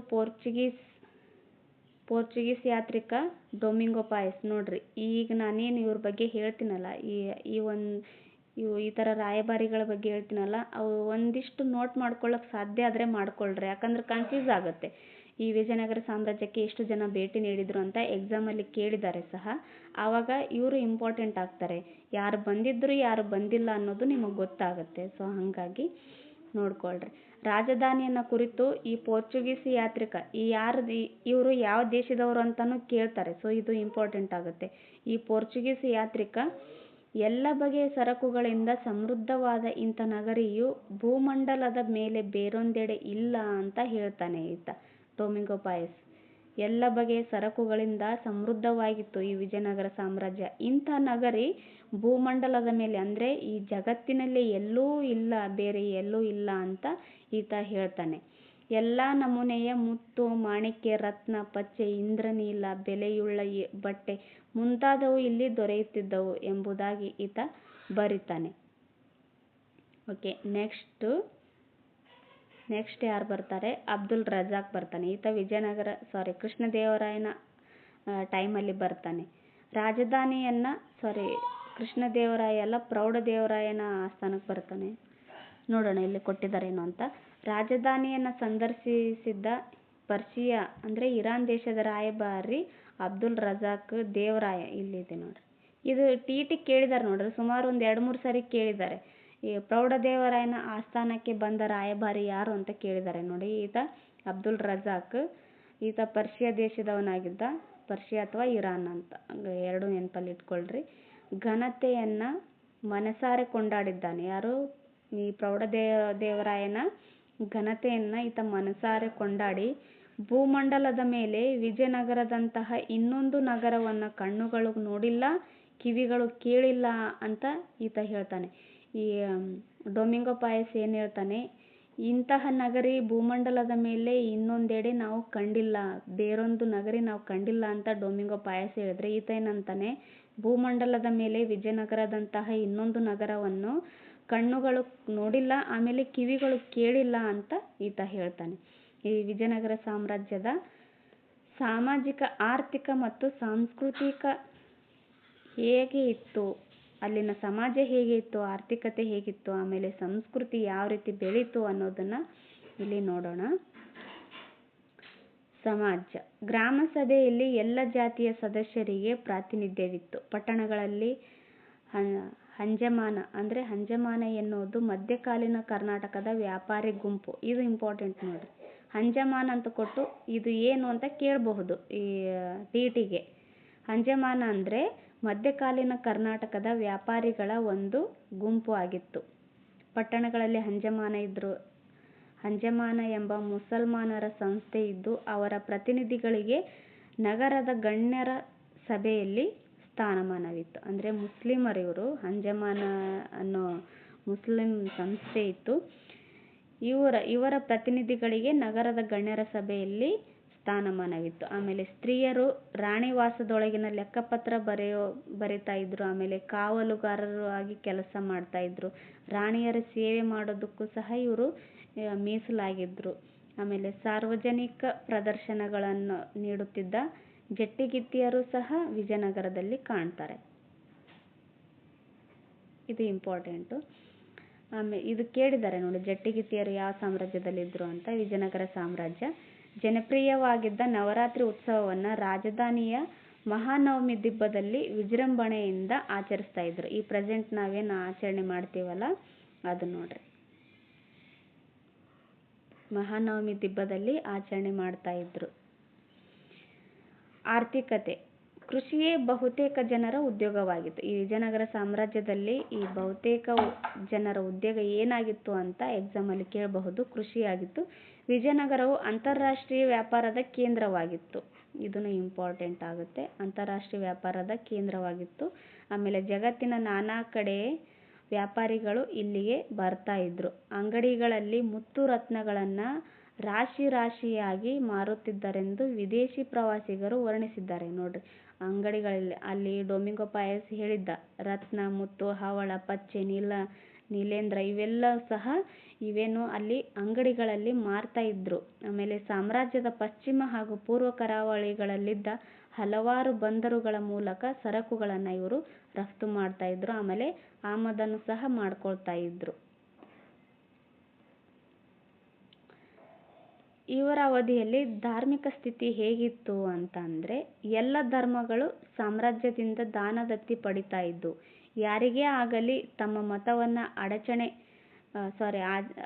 Speaker 1: ಪೋರ್ಚುಗೀಸ್ ಯಾತ್ರಿಕ ಡೊಮಿಂಗೋ ಪಾಯಸ್. ನೋಡ್ರಿ, ಈಗ ನಾನೇನು ಇವ್ರ ಬಗ್ಗೆ ಹೇಳ್ತೀನಲ್ಲ, ಈ ಥರ ರಾಯಭಾರಿಗಳ ಬಗ್ಗೆ ಹೇಳ್ತೀನಲ್ಲ, ಅವು ಒಂದಿಷ್ಟು ನೋಟ್ ಮಾಡ್ಕೊಳ್ಳೋಕೆ ಸಾಧ್ಯ ಆದರೆ ಮಾಡ್ಕೊಳ್ರಿ. ಯಾಕಂದ್ರೆ ಕನ್ಫ್ಯೂಸ್ ಆಗುತ್ತೆ. ಈ ವಿಜಯನಗರ ಸಾಮ್ರಾಜ್ಯಕ್ಕೆ ಎಷ್ಟು ಜನ ಭೇಟಿ ನೀಡಿದ್ರು ಅಂತ ಎಕ್ಸಾಮಲ್ಲಿ ಕೇಳಿದ್ದಾರೆ ಸಹ. ಆವಾಗ ಇವರು ಇಂಪಾರ್ಟೆಂಟ್ ಆಗ್ತಾರೆ. ಯಾರು ಬಂದಿದ್ರು, ಯಾರು ಬಂದಿಲ್ಲ ಅನ್ನೋದು ನಿಮಗೆ ಗೊತ್ತಾಗುತ್ತೆ. ಸೊ ಹಾಗಾಗಿ ನೋಡ್ಕೊಳ್ರಿ. ರಾಜಧಾನಿಯನ್ನು ಕುರಿತು ಈ ಪೋರ್ಚುಗೀಸ್ ಯಾತ್ರಿಕ ಇವರು ಯಾವ ದೇಶದವರು ಅಂತಲೂ ಕೇಳ್ತಾರೆ. ಸೊ ಇದು ಇಂಪಾರ್ಟೆಂಟ್ ಆಗುತ್ತೆ. ಈ ಪೋರ್ಚುಗೀಸ್ ಯಾತ್ರಿಕ ಎಲ್ಲ ಬಗೆಯ ಸರಕುಗಳಿಂದ ಸಮೃದ್ಧವಾದ ಇಂಥ ನಗರಿಯು ಭೂಮಂಡಲದ ಮೇಲೆ ಬೇರೊಂದೆಡೆ ಇಲ್ಲ ಅಂತ ಹೇಳ್ತಾನೆ ಈತ ಡೊಮಿಂಗೋ ಪಾಯಸ್. ಎಲ್ಲ ಬಗೆಯ ಸರಕುಗಳಿಂದ ಸಮೃದ್ಧವಾಗಿತ್ತು ಈ ವಿಜಯನಗರ ಸಾಮ್ರಾಜ್ಯ. ಇಂಥ ನಗರಿ ಭೂಮಂಡಲದ ಮೇಲೆ ಅಂದರೆ ಈ ಜಗತ್ತಿನಲ್ಲಿ ಎಲ್ಲೂ ಇಲ್ಲ, ಬೇರೆ ಎಲ್ಲೂ ಇಲ್ಲ ಅಂತ ಈತ ಹೇಳ್ತಾನೆ. ಎಲ್ಲ ನಮೂನೆಯ ಮುತ್ತು, ಮಾಣಿಕ್ಯ, ರತ್ನ, ಪಚ್ಚೆ, ಇಂದ್ರನೀಲ, ಬೆಲೆಯುಳ್ಳ ಬಟ್ಟೆ ಮುಂತಾದವು ಇಲ್ಲಿ ದೊರೆಯುತ್ತಿದ್ದವು ಎಂಬುದಾಗಿ ಈತ ಬರೀತಾನೆ. ಓಕೆ, ನೆಕ್ಸ್ಟ್ ಯಾರು ಬರ್ತಾರೆ? ಅಬ್ದುಲ್ ರಜಾಕ್ ಬರ್ತಾನೆ. ಈತ ಕೃಷ್ಣದೇವರಾಯನ ಟೈಮಲ್ಲಿ ಬರ್ತಾನೆ. ಕೃಷ್ಣದೇವರಾಯ ಅಲ್ಲ, ಪ್ರೌಢದೇವರಾಯನ ಆಸ್ಥಾನಕ್ಕೆ ಬರ್ತಾನೆ. ನೋಡೋಣ ಇಲ್ಲಿ ಕೊಟ್ಟಿದ್ದಾರೇನು ಅಂತ. ರಾಜಧಾನಿಯನ್ನು ಸಂದರ್ಶಿಸಿದ್ದ ಪರ್ಷಿಯಾ ಅಂದರೆ ಇರಾನ್ ದೇಶದ ರಾಯಭಾರಿ ಅಬ್ದುಲ್ ರಜಾಕ್ ದೇವರಾಯ ಇಲ್ಲಿದೆ ನೋಡ್ರಿ. ಇದು ಟಿ ಕೇಳಿದ್ದಾರೆ ನೋಡ್ರಿ, ಸುಮಾರು ಒಂದು 2-3 ಸಾರಿ ಕೇಳಿದ್ದಾರೆ. ಈ ಪ್ರೌಢದೇವರಾಯನ ಆಸ್ಥಾನಕ್ಕೆ ಬಂದ ರಾಯಭಾರಿ ಯಾರು ಅಂತ ಕೇಳಿದ್ದಾರೆ ನೋಡಿ. ಈತ ಅಬ್ದುಲ್ ರಜಾಕ್. ಈತ ಪರ್ಷಿಯಾ ದೇಶದವನಾಗಿದ್ದ. ಪರ್ಷಿಯಾ ಅಥವಾ ಇರಾನ್ ಅಂತ ಎರಡು ನೆನಪಲ್ಲಿ ಇಟ್ಕೊಳ್ರಿ. ಘನತೆಯನ್ನು ಮನಸಾರೆ ಕೊಂಡಾಡಿದ್ದಾನೆ. ಯಾರು? ಈ ಪ್ರೌಢದೇವರಾಯನ ಘನತೆಯನ್ನು ಈತ ಮನಸಾರೆ ಕೊಂಡಾಡಿ ಭೂಮಂಡಲದ ಮೇಲೆ ವಿಜಯನಗರದಂತಹ ಇನ್ನೊಂದು ನಗರವನ್ನು ಕಣ್ಣುಗಳು ನೋಡಿಲ್ಲ, ಕಿವಿಗಳು ಕೇಳಿಲ್ಲ ಅಂತ ಈತ ಹೇಳ್ತಾನೆ. ಈ ಡೊಮಿಂಗೋ ಪಾಯಸ್ ಏನು ಹೇಳ್ತಾನೆ? ಇಂತಹ ನಗರಿ ಭೂಮಂಡಲದ ಮೇಲೆ ಇನ್ನೊಂದೆಡೆ ನಾವು ಕಂಡಿಲ್ಲ, ಬೇರೊಂದು ನಗರಿ ನಾವು ಕಂಡಿಲ್ಲ ಅಂತ ಡೊಮಿಂಗೋ ಪಾಯಸ್ ಹೇಳಿದ್ರೆ, ಈತ ಏನಂತಾನೆ? ಭೂಮಂಡಲದ ಮೇಲೆ ವಿಜಯನಗರದಂತಹ ಇನ್ನೊಂದು ನಗರವನ್ನು ಕಣ್ಣುಗಳು ನೋಡಿಲ್ಲ, ಆಮೇಲೆ ಕಿವಿಗಳು ಕೇಳಿಲ್ಲ ಅಂತ ಈತ ಹೇಳ್ತಾನೆ. ಈ ವಿಜಯನಗರ ಸಾಮ್ರಾಜ್ಯದ ಸಾಮಾಜಿಕ, ಆರ್ಥಿಕ ಮತ್ತು ಸಾಂಸ್ಕೃತಿಕ ಹೇಗೆ ಇತ್ತು, ಅಲ್ಲಿನ ಸಮಾಜ ಹೇಗೆ ಇತ್ತು, ಆರ್ಥಿಕತೆ ಹೇಗಿತ್ತು, ಆಮೇಲೆ ಸಂಸ್ಕೃತಿ ಯಾವ ರೀತಿ ಬೆಳೀತು ಅನ್ನೋದನ್ನು ಇಲ್ಲಿ ನೋಡೋಣ. ಸಮಾಜ. ಗ್ರಾಮ ಸಭೆಯಲ್ಲಿ ಎಲ್ಲ ಜಾತಿಯ ಸದಸ್ಯರಿಗೆ ಪ್ರಾತಿನಿಧ್ಯವಿತ್ತು. ಪಟ್ಟಣಗಳಲ್ಲಿ ಹಂಜಮಾನ ಎನ್ನುವುದು ಮಧ್ಯಕಾಲೀನ ಕರ್ನಾಟಕದ ವ್ಯಾಪಾರಿ ಗುಂಪು. ಇದು ಇಂಪಾರ್ಟೆಂಟ್ ನೋಡ್ರಿ. ಹಂಜಮಾನ ಅಂತ ಕೊಟ್ಟು ಇದು ಏನು ಅಂತ ಕೇಳಬಹುದು ಈ ಟಿಗೆ. ಹಂಜಮಾನ ಅಂದರೆ ಮಧ್ಯಕಾಲೀನ ಕರ್ನಾಟಕದ ವ್ಯಾಪಾರಿಗಳ ಒಂದು ಗುಂಪು ಆಗಿತ್ತು. ಪಟ್ಟಣಗಳಲ್ಲಿ ಹಂಜಮಾನ ಎಂಬ ಮುಸಲ್ಮಾನರ ಸಂಸ್ಥೆ ಇದ್ದು, ಅವರ ಪ್ರತಿನಿಧಿಗಳಿಗೆ ನಗರದ ಗಣ್ಯರ ಸಭೆಯಲ್ಲಿ ಸ್ಥಾನಮಾನವಿತ್ತು. ಅಂದರೆ ಮುಸ್ಲಿಮರಿವರು ಹಂಜಮಾನ ಅನ್ನೋ ಮುಸ್ಲಿಂ ಸಂಸ್ಥೆ ಇತ್ತು. ಇವರ ಪ್ರತಿನಿಧಿಗಳಿಗೆ ನಗರದ ಗಣ್ಯರ ಸಭೆಯಲ್ಲಿ ಸ್ಥಾನಮಾನವಿತ್ತು. ಆಮೇಲೆ ಸ್ತ್ರೀಯರು ರಾಣಿವಾಸದೊಳಗಿನ ಲೆಕ್ಕಪತ್ರ ಬರಿತಾ ಇದ್ರು. ಆಮೇಲೆ ಕಾವಲುಗಾರರು ಆಗಿ ಕೆಲಸ ಮಾಡ್ತಾ ಇದ್ರು. ರಾಣಿಯರ ಸೇವೆ ಮಾಡೋದಕ್ಕೂ ಸಹ ಇವರು ಮೀಸಲಾಗಿದ್ರು. ಆಮೇಲೆ ಸಾರ್ವಜನಿಕ ಪ್ರದರ್ಶನಗಳನ್ನು ನೀಡುತ್ತಿದ್ದ ಜಟ್ಟಿಗಿತ್ತಿಯರು ಸಹ ವಿಜಯನಗರದಲ್ಲಿ ಕಾಣ್ತಾರೆ. ಇದು ಇಂಪಾರ್ಟೆಂಟು. ಆಮೇಲೆ ಇದು ಕೇಳಿದ್ದಾರೆ ನೋಡಿ, ಜಟ್ಟಿಗಿತ್ತಿಯರು ಯಾವ ಸಾಮ್ರಾಜ್ಯದಲ್ಲಿದ್ದರು ಅಂತ. ವಿಜಯನಗರ ಸಾಮ್ರಾಜ್ಯ. ಜನಪ್ರಿಯವಾಗಿದ್ದ ನವರಾತ್ರಿ ಉತ್ಸವವನ್ನು ರಾಜಧಾನಿಯ ಮಹಾನವಮಿ ದಿಬ್ಬದಲ್ಲಿ ವಿಜೃಂಭಣೆಯಿಂದ ಆಚರಿಸ್ತಾ ಇದ್ರು. ಈ ಪ್ರೆಸೆಂಟ್ ನಾವೇನು ಆಚರಣೆ ಮಾಡ್ತೀವಲ್ಲ ಅದು ನೋಡ್ರಿ, ಮಹಾನವಮಿ ದಿಬ್ಬದಲ್ಲಿ ಆಚರಣೆ ಮಾಡ್ತಾ ಇದ್ರು. ಆರ್ಥಿಕತೆ. ಕೃಷಿಯೇ ಬಹುತೇಕ ಜನರ ಉದ್ಯೋಗವಾಗಿತ್ತು. ಈ ವಿಜಯನಗರ ಸಾಮ್ರಾಜ್ಯದಲ್ಲಿ ಈ ಬಹುತೇಕ ಜನರ ಉದ್ಯೋಗ ಏನಾಗಿತ್ತು ಅಂತ ಎಕ್ಸಾಮಲ್ಲಿ ಕೇಳಬಹುದು. ಕೃಷಿಯಾಗಿತ್ತು. ವಿಜಯನಗರವು ಅಂತಾರಾಷ್ಟ್ರೀಯ ವ್ಯಾಪಾರದ ಕೇಂದ್ರವಾಗಿತ್ತು. ಇದನ್ನು ಇಂಪಾರ್ಟೆಂಟ್ ಆಗುತ್ತೆ. ಅಂತಾರಾಷ್ಟ್ರೀಯ ವ್ಯಾಪಾರದ ಕೇಂದ್ರವಾಗಿತ್ತು. ಆಮೇಲೆ ಜಗತ್ತಿನ ನಾನಾ ಕಡೆ ವ್ಯಾಪಾರಿಗಳು ಇಲ್ಲಿಗೆ ಬರ್ತಾ ಇದ್ರು. ಅಂಗಡಿಗಳಲ್ಲಿ ಮುತ್ತು ರತ್ನಗಳನ್ನು ರಾಶಿಯಾಗಿ ಮಾರುತ್ತಿದ್ದರೆಂದು ವಿದೇಶಿ ಪ್ರವಾಸಿಗರು ವರ್ಣಿಸಿದ್ದಾರೆ ನೋಡ್ರಿ. ಅಂಗಡಿಗಳಲ್ಲಿ ಅಲ್ಲಿ ಡೊಮಿಂಗೋ ಪಾಯಸ್ ಹೇಳಿದ್ದ ರತ್ನ, ಮುತ್ತು, ಹವಳ, ಪಚ್ಚೆ, ನೀಲೇಂದ್ರ ಇವೆಲ್ಲ ಸಹ ಅಲ್ಲಿ ಅಂಗಡಿಗಳಲ್ಲಿ ಮಾರ್ತಾ ಇದ್ರು. ಆಮೇಲೆ ಸಾಮ್ರಾಜ್ಯದ ಪಶ್ಚಿಮ ಹಾಗೂ ಪೂರ್ವ ಕರಾವಳಿಗಳಲ್ಲಿದ್ದ ಹಲವಾರು ಬಂದರುಗಳ ಮೂಲಕ ಸರಕುಗಳನ್ನು ಇವರು ರಫ್ತು ಮಾಡ್ತಾ ಇದ್ರು. ಆಮೇಲೆ ಆಮದನ್ನು ಸಹ ಮಾಡ್ಕೊಳ್ತಾ ಇದ್ರು. ಇವರ ಅವಧಿಯಲ್ಲಿ ಧಾರ್ಮಿಕ ಸ್ಥಿತಿ ಹೇಗಿತ್ತು ಅಂತ ಅಂದರೆ, ಎಲ್ಲ ಧರ್ಮಗಳು ಸಾಮ್ರಾಜ್ಯದಿಂದ ದಾನದತ್ತಿ ಪಡಿತಾ ಇದ್ದು, ಯಾರಿಗೇ ಆಗಲಿ ತಮ್ಮ ಮತವನ್ನು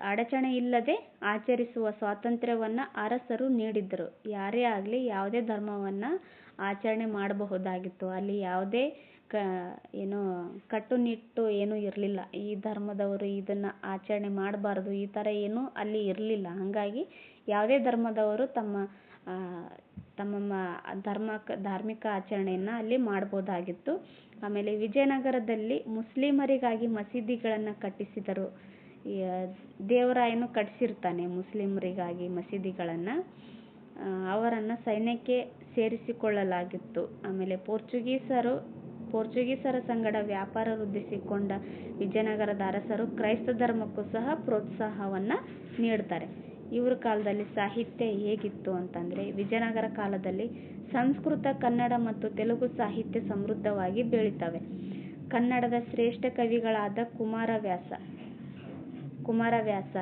Speaker 1: ಅಡಚಣೆ ಇಲ್ಲದೆ ಆಚರಿಸುವ ಸ್ವಾತಂತ್ರ್ಯವನ್ನು ಅರಸರು ನೀಡಿದ್ದರು. ಯಾರೇ ಆಗಲಿ ಯಾವುದೇ ಧರ್ಮವನ್ನು ಆಚರಣೆ ಮಾಡಬಹುದಾಗಿತ್ತು. ಅಲ್ಲಿ ಯಾವುದೇ ಕಟ್ಟುನಿಟ್ಟು ಏನೂ ಇರಲಿಲ್ಲ. ಈ ಧರ್ಮದವರು ಇದನ್ನು ಆಚರಣೆ ಮಾಡಬಾರ್ದು ಈ ಥರ ಏನೂ ಅಲ್ಲಿ ಇರಲಿಲ್ಲ. ಹಾಗಾಗಿ ಯಾವುದೇ ಧರ್ಮದವರು ತಮ್ಮ ತಮ್ಮ ಧಾರ್ಮಿಕ ಆಚರಣೆಯನ್ನು ಅಲ್ಲಿ ಮಾಡ್ಬೋದಾಗಿತ್ತು. ಆಮೇಲೆ ವಿಜಯನಗರದಲ್ಲಿ ಮುಸ್ಲಿಮರಿಗಾಗಿ ಮಸೀದಿಗಳನ್ನು ಕಟ್ಟಿಸಿದರು. ದೇವರಾಯನು ಕಟ್ಟಿಸಿರ್ತಾನೆ ಮುಸ್ಲಿಮರಿಗಾಗಿ ಮಸೀದಿಗಳನ್ನು. ಅವರನ್ನು ಸೈನ್ಯಕ್ಕೆ ಸೇರಿಸಿಕೊಳ್ಳಲಾಗಿತ್ತು. ಆಮೇಲೆ ಪೋರ್ಚುಗೀಸರ ಸಂಗಡ ವ್ಯಾಪಾರ ವೃದ್ಧಿಸಿಕೊಂಡ ವಿಜಯನಗರದ ಅರಸರು ಕ್ರೈಸ್ತ ಧರ್ಮಕ್ಕೂ ಸಹ ಪ್ರೋತ್ಸಾಹವನ್ನು ನೀಡ್ತಾರೆ. ಇವ್ರ ಕಾಲದಲ್ಲಿ ಸಾಹಿತ್ಯ ಹೇಗಿತ್ತು ಅಂತಂದರೆ, ವಿಜಯನಗರ ಕಾಲದಲ್ಲಿ ಸಂಸ್ಕೃತ, ಕನ್ನಡ ಮತ್ತು ತೆಲುಗು ಸಾಹಿತ್ಯ ಸಮೃದ್ಧವಾಗಿ ಬೆಳೀತವೆ. ಕನ್ನಡದ ಶ್ರೇಷ್ಠ ಕವಿಗಳಾದ ಕುಮಾರವ್ಯಾಸ,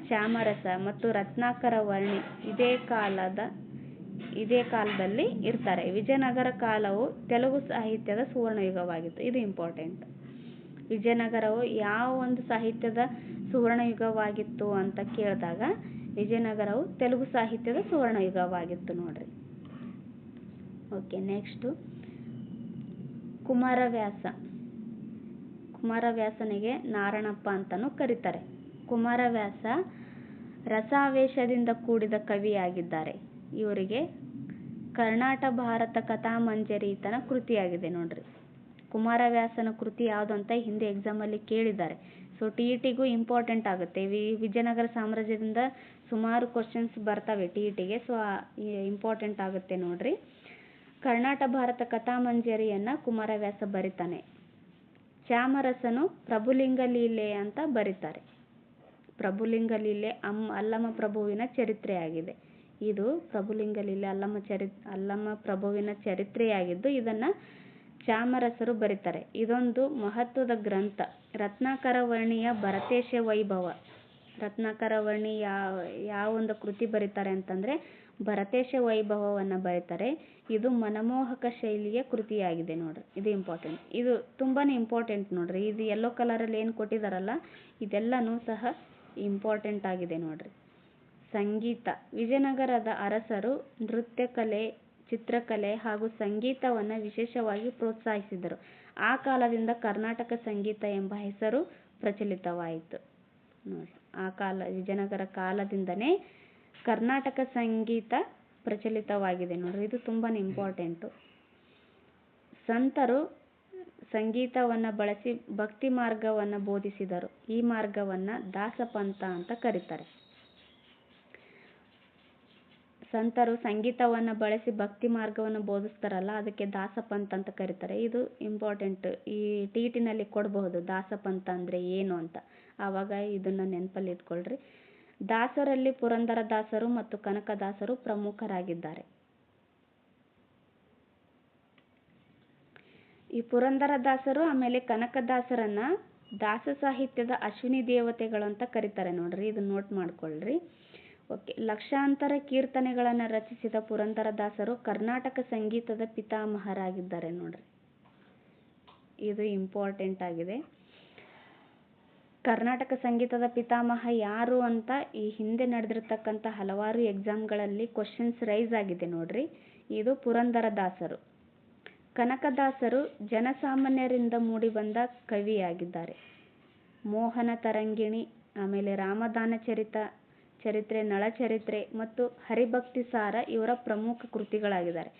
Speaker 1: ಚಾಮರಸ ಮತ್ತು ರತ್ನಾಕರ ವರ್ಣಿ ಇದೇ ಕಾಲದಲ್ಲಿ ಇರ್ತಾರೆ. ವಿಜಯನಗರ ಕಾಲವು ತೆಲುಗು ಸಾಹಿತ್ಯದ ಸುವರ್ಣಯುಗವಾಗಿತ್ತು. ಇದು ಇಂಪಾರ್ಟೆಂಟ್. ವಿಜಯನಗರವು ಯಾವ ಒಂದು ಸಾಹಿತ್ಯದ ಸುವರ್ಣಯುಗವಾಗಿತ್ತು ಅಂತ ಕೇಳಿದಾಗ ವಿಜಯನಗರವು ತೆಲುಗು ಸಾಹಿತ್ಯದ ಸುವರ್ಣಯುಗವಾಗಿತ್ತು ನೋಡ್ರಿ. ಓಕೆ, ನೆಕ್ಸ್ಟು ಕುಮಾರವ್ಯಾಸನಿಗೆ ನಾರಣಪ್ಪ ಅಂತಲೂ ಕರೀತಾರೆ. ಕುಮಾರವ್ಯಾಸ ರಸಾವೇಶದಿಂದ ಕೂಡಿದ ಕವಿಯಾಗಿದ್ದಾರೆ. ಇವರಿಗೆ ಕರ್ನಾಟ ಭಾರತ ಕಥಾಮಂಜರಿ ಈತನ ಕೃತಿಯಾಗಿದೆ ನೋಡ್ರಿ. ಕುಮಾರವ್ಯಾಸನ ಕೃತಿ ಯಾವುದು ಅಂತ ಹಿಂದೆ ಎಕ್ಸಾಮಲ್ಲಿ ಕೇಳಿದ್ದಾರೆ. ಸೊ TETಗೂ ಇಂಪಾರ್ಟೆಂಟ್ ಆಗುತ್ತೆ. ವಿಜಯನಗರ ಸಾಮ್ರಾಜ್ಯದಿಂದ ಸುಮಾರು ಕ್ವಶನ್ಸ್ ಬರ್ತವೆ TETಗೆ. ಸೊ ಇಂಪಾರ್ಟೆಂಟ್ ಆಗುತ್ತೆ ನೋಡ್ರಿ. ಕರ್ನಾಟ ಭಾರತ ಕಥಾಮಂಜರಿಯನ್ನು ಕುಮಾರವ್ಯಾಸ ಬರಿತಾನೆ. ಚಾಮರಸನು ಪ್ರಭುಲಿಂಗ ಲೀಲೆ ಅಂತ ಬರೀತಾರೆ. ಪ್ರಭುಲಿಂಗ ಲೀಲೆ ಅಲ್ಲಮ ಪ್ರಭುವಿನ ಚರಿತ್ರೆಯಾಗಿದೆ. ಇದು ಪ್ರಭುಲಿಂಗ ಲೀಲೆ ಅಲ್ಲಮ ಪ್ರಭುವಿನ ಚರಿತ್ರೆಯಾಗಿದ್ದು ಇದನ್ನು ಚಾಮರಸರು ಬರೀತಾರೆ. ಇದೊಂದು ಮಹತ್ವದ ಗ್ರಂಥ. ರತ್ನಾಕರ ವರ್ಣಿಯ ಭರತೇಶ ವೈಭವ. ರತ್ನಾಕರ ವರ್ಣಿ ಯಾವ ಒಂದು ಕೃತಿ ಬರೀತಾರೆ ಅಂತಂದರೆ ಭರತೇಶ ವೈಭವವನ್ನು ಬರೀತಾರೆ. ಇದು ಮನಮೋಹಕ ಶೈಲಿಯ ಕೃತಿಯಾಗಿದೆ ನೋಡ್ರಿ. ಇದು ಇಂಪಾರ್ಟೆಂಟ್. ಇದು ತುಂಬಾ ಇಂಪಾರ್ಟೆಂಟ್ ನೋಡ್ರಿ. ಇದು ಯೆಲ್ಲೋ ಕಲರಲ್ಲಿ ಏನು ಕೊಟ್ಟಿದ್ದಾರಲ್ಲ ಇದೆಲ್ಲನೂ ಸಹ ಇಂಪಾರ್ಟೆಂಟ್ ಆಗಿದೆ ನೋಡ್ರಿ. ಸಂಗೀತ. ವಿಜಯನಗರದ ಅರಸರು ನೃತ್ಯಕಲೆ, ಚಿತ್ರಕಲೆ ಹಾಗೂ ಸಂಗೀತವನ್ನು ವಿಶೇಷವಾಗಿ ಪ್ರೋತ್ಸಾಹಿಸಿದರು. ಆ ಕಾಲದಿಂದ ಕರ್ನಾಟಕ ಸಂಗೀತ ಎಂಬ ಹೆಸರು ಪ್ರಚಲಿತವಾಯಿತು ನೋಡಿ. ವಿಜಯನಗರ ಕಾಲದಿಂದನೇ ಕರ್ನಾಟಕ ಸಂಗೀತ ಪ್ರಚಲಿತವಾಗಿದೆ ನೋಡ್ರಿ. ಇದು ತುಂಬಾ ಇಂಪಾರ್ಟೆಂಟು. ಸಂತರು ಸಂಗೀತವನ್ನು ಬಳಸಿ ಭಕ್ತಿ ಮಾರ್ಗವನ್ನು ಬೋಧಿಸಿದರು. ಈ ಮಾರ್ಗವನ್ನು ದಾಸಪಂಥ ಅಂತ ಕರೀತಾರೆ. ಸಂತರು ಸಂಗೀತವನ್ನು ಬಳಸಿ ಭಕ್ತಿ ಮಾರ್ಗವನ್ನು ಬೋಧಿಸ್ತಾರಲ್ಲ ಅದಕ್ಕೆ ದಾಸಪಂಥ ಅಂತ ಕರೀತಾರೆ. ಇದು ಇಂಪಾರ್ಟೆಂಟ್. ಈ TETನಲ್ಲಿ ಕೊಡಬಹುದು ದಾಸಪಂಥ ಅಂದರೆ ಏನು ಅಂತ. ಆವಾಗ ಇದನ್ನು ನೆನಪಲ್ಲಿ ಇಟ್ಕೊಳ್ರಿ. ದಾಸರಲ್ಲಿ ಪುರಂದರದಾಸರು ಮತ್ತು ಕನಕದಾಸರು ಪ್ರಮುಖರಾಗಿದ್ದಾರೆ. ಈ ಪುರಂದರದಾಸರು ಆಮೇಲೆ ಕನಕದಾಸರನ್ನ ದಾಸ ಸಾಹಿತ್ಯದ ಅಶ್ವಿನಿ ದೇವತೆಗಳು ಅಂತ ಕರೀತಾರೆ ನೋಡ್ರಿ. ಇದನ್ನ ನೋಟ್ ಮಾಡ್ಕೊಳ್ರಿ. ಓಕೆ, ಲಕ್ಷಾಂತರ ಕೀರ್ತನೆಗಳನ್ನು ರಚಿಸಿದ ಪುರಂದರದಾಸರು ಕರ್ನಾಟಕ ಸಂಗೀತದ ಪಿತಾಮಹರಾಗಿದ್ದಾರೆ ನೋಡ್ರಿ. ಇದು ಇಂಪಾರ್ಟೆಂಟ್ ಆಗಿದೆ. ಕರ್ನಾಟಕ ಸಂಗೀತದ ಪಿತಾಮಹ ಯಾರು ಅಂತ ಈ ಹಿಂದೆ ನಡೆದಿರ್ತಕ್ಕಂಥ ಹಲವಾರು ಎಕ್ಸಾಮ್ಗಳಲ್ಲಿ ಕ್ವಶನ್ಸ್ ರೈಸ್ ಆಗಿದೆ ನೋಡ್ರಿ. ಇದು ಪುರಂದರದಾಸರು. ಕನಕದಾಸರು ಜನಸಾಮಾನ್ಯರಿಂದ ಮೂಡಿಬಂದ ಕವಿಯಾಗಿದ್ದಾರೆ. ಮೋಹನ ತರಂಗಿಣಿ, ಆಮೇಲೆ ರಾಮದಾನ ಚರಿತ್ರೆ, ನಳಚರಿತ್ರೆ ಮತ್ತು ಹರಿಭಕ್ತಿ ಸಾರ ಇವರ ಪ್ರಮುಖ ಕೃತಿಗಳಾಗಿದ್ದಾರೆ.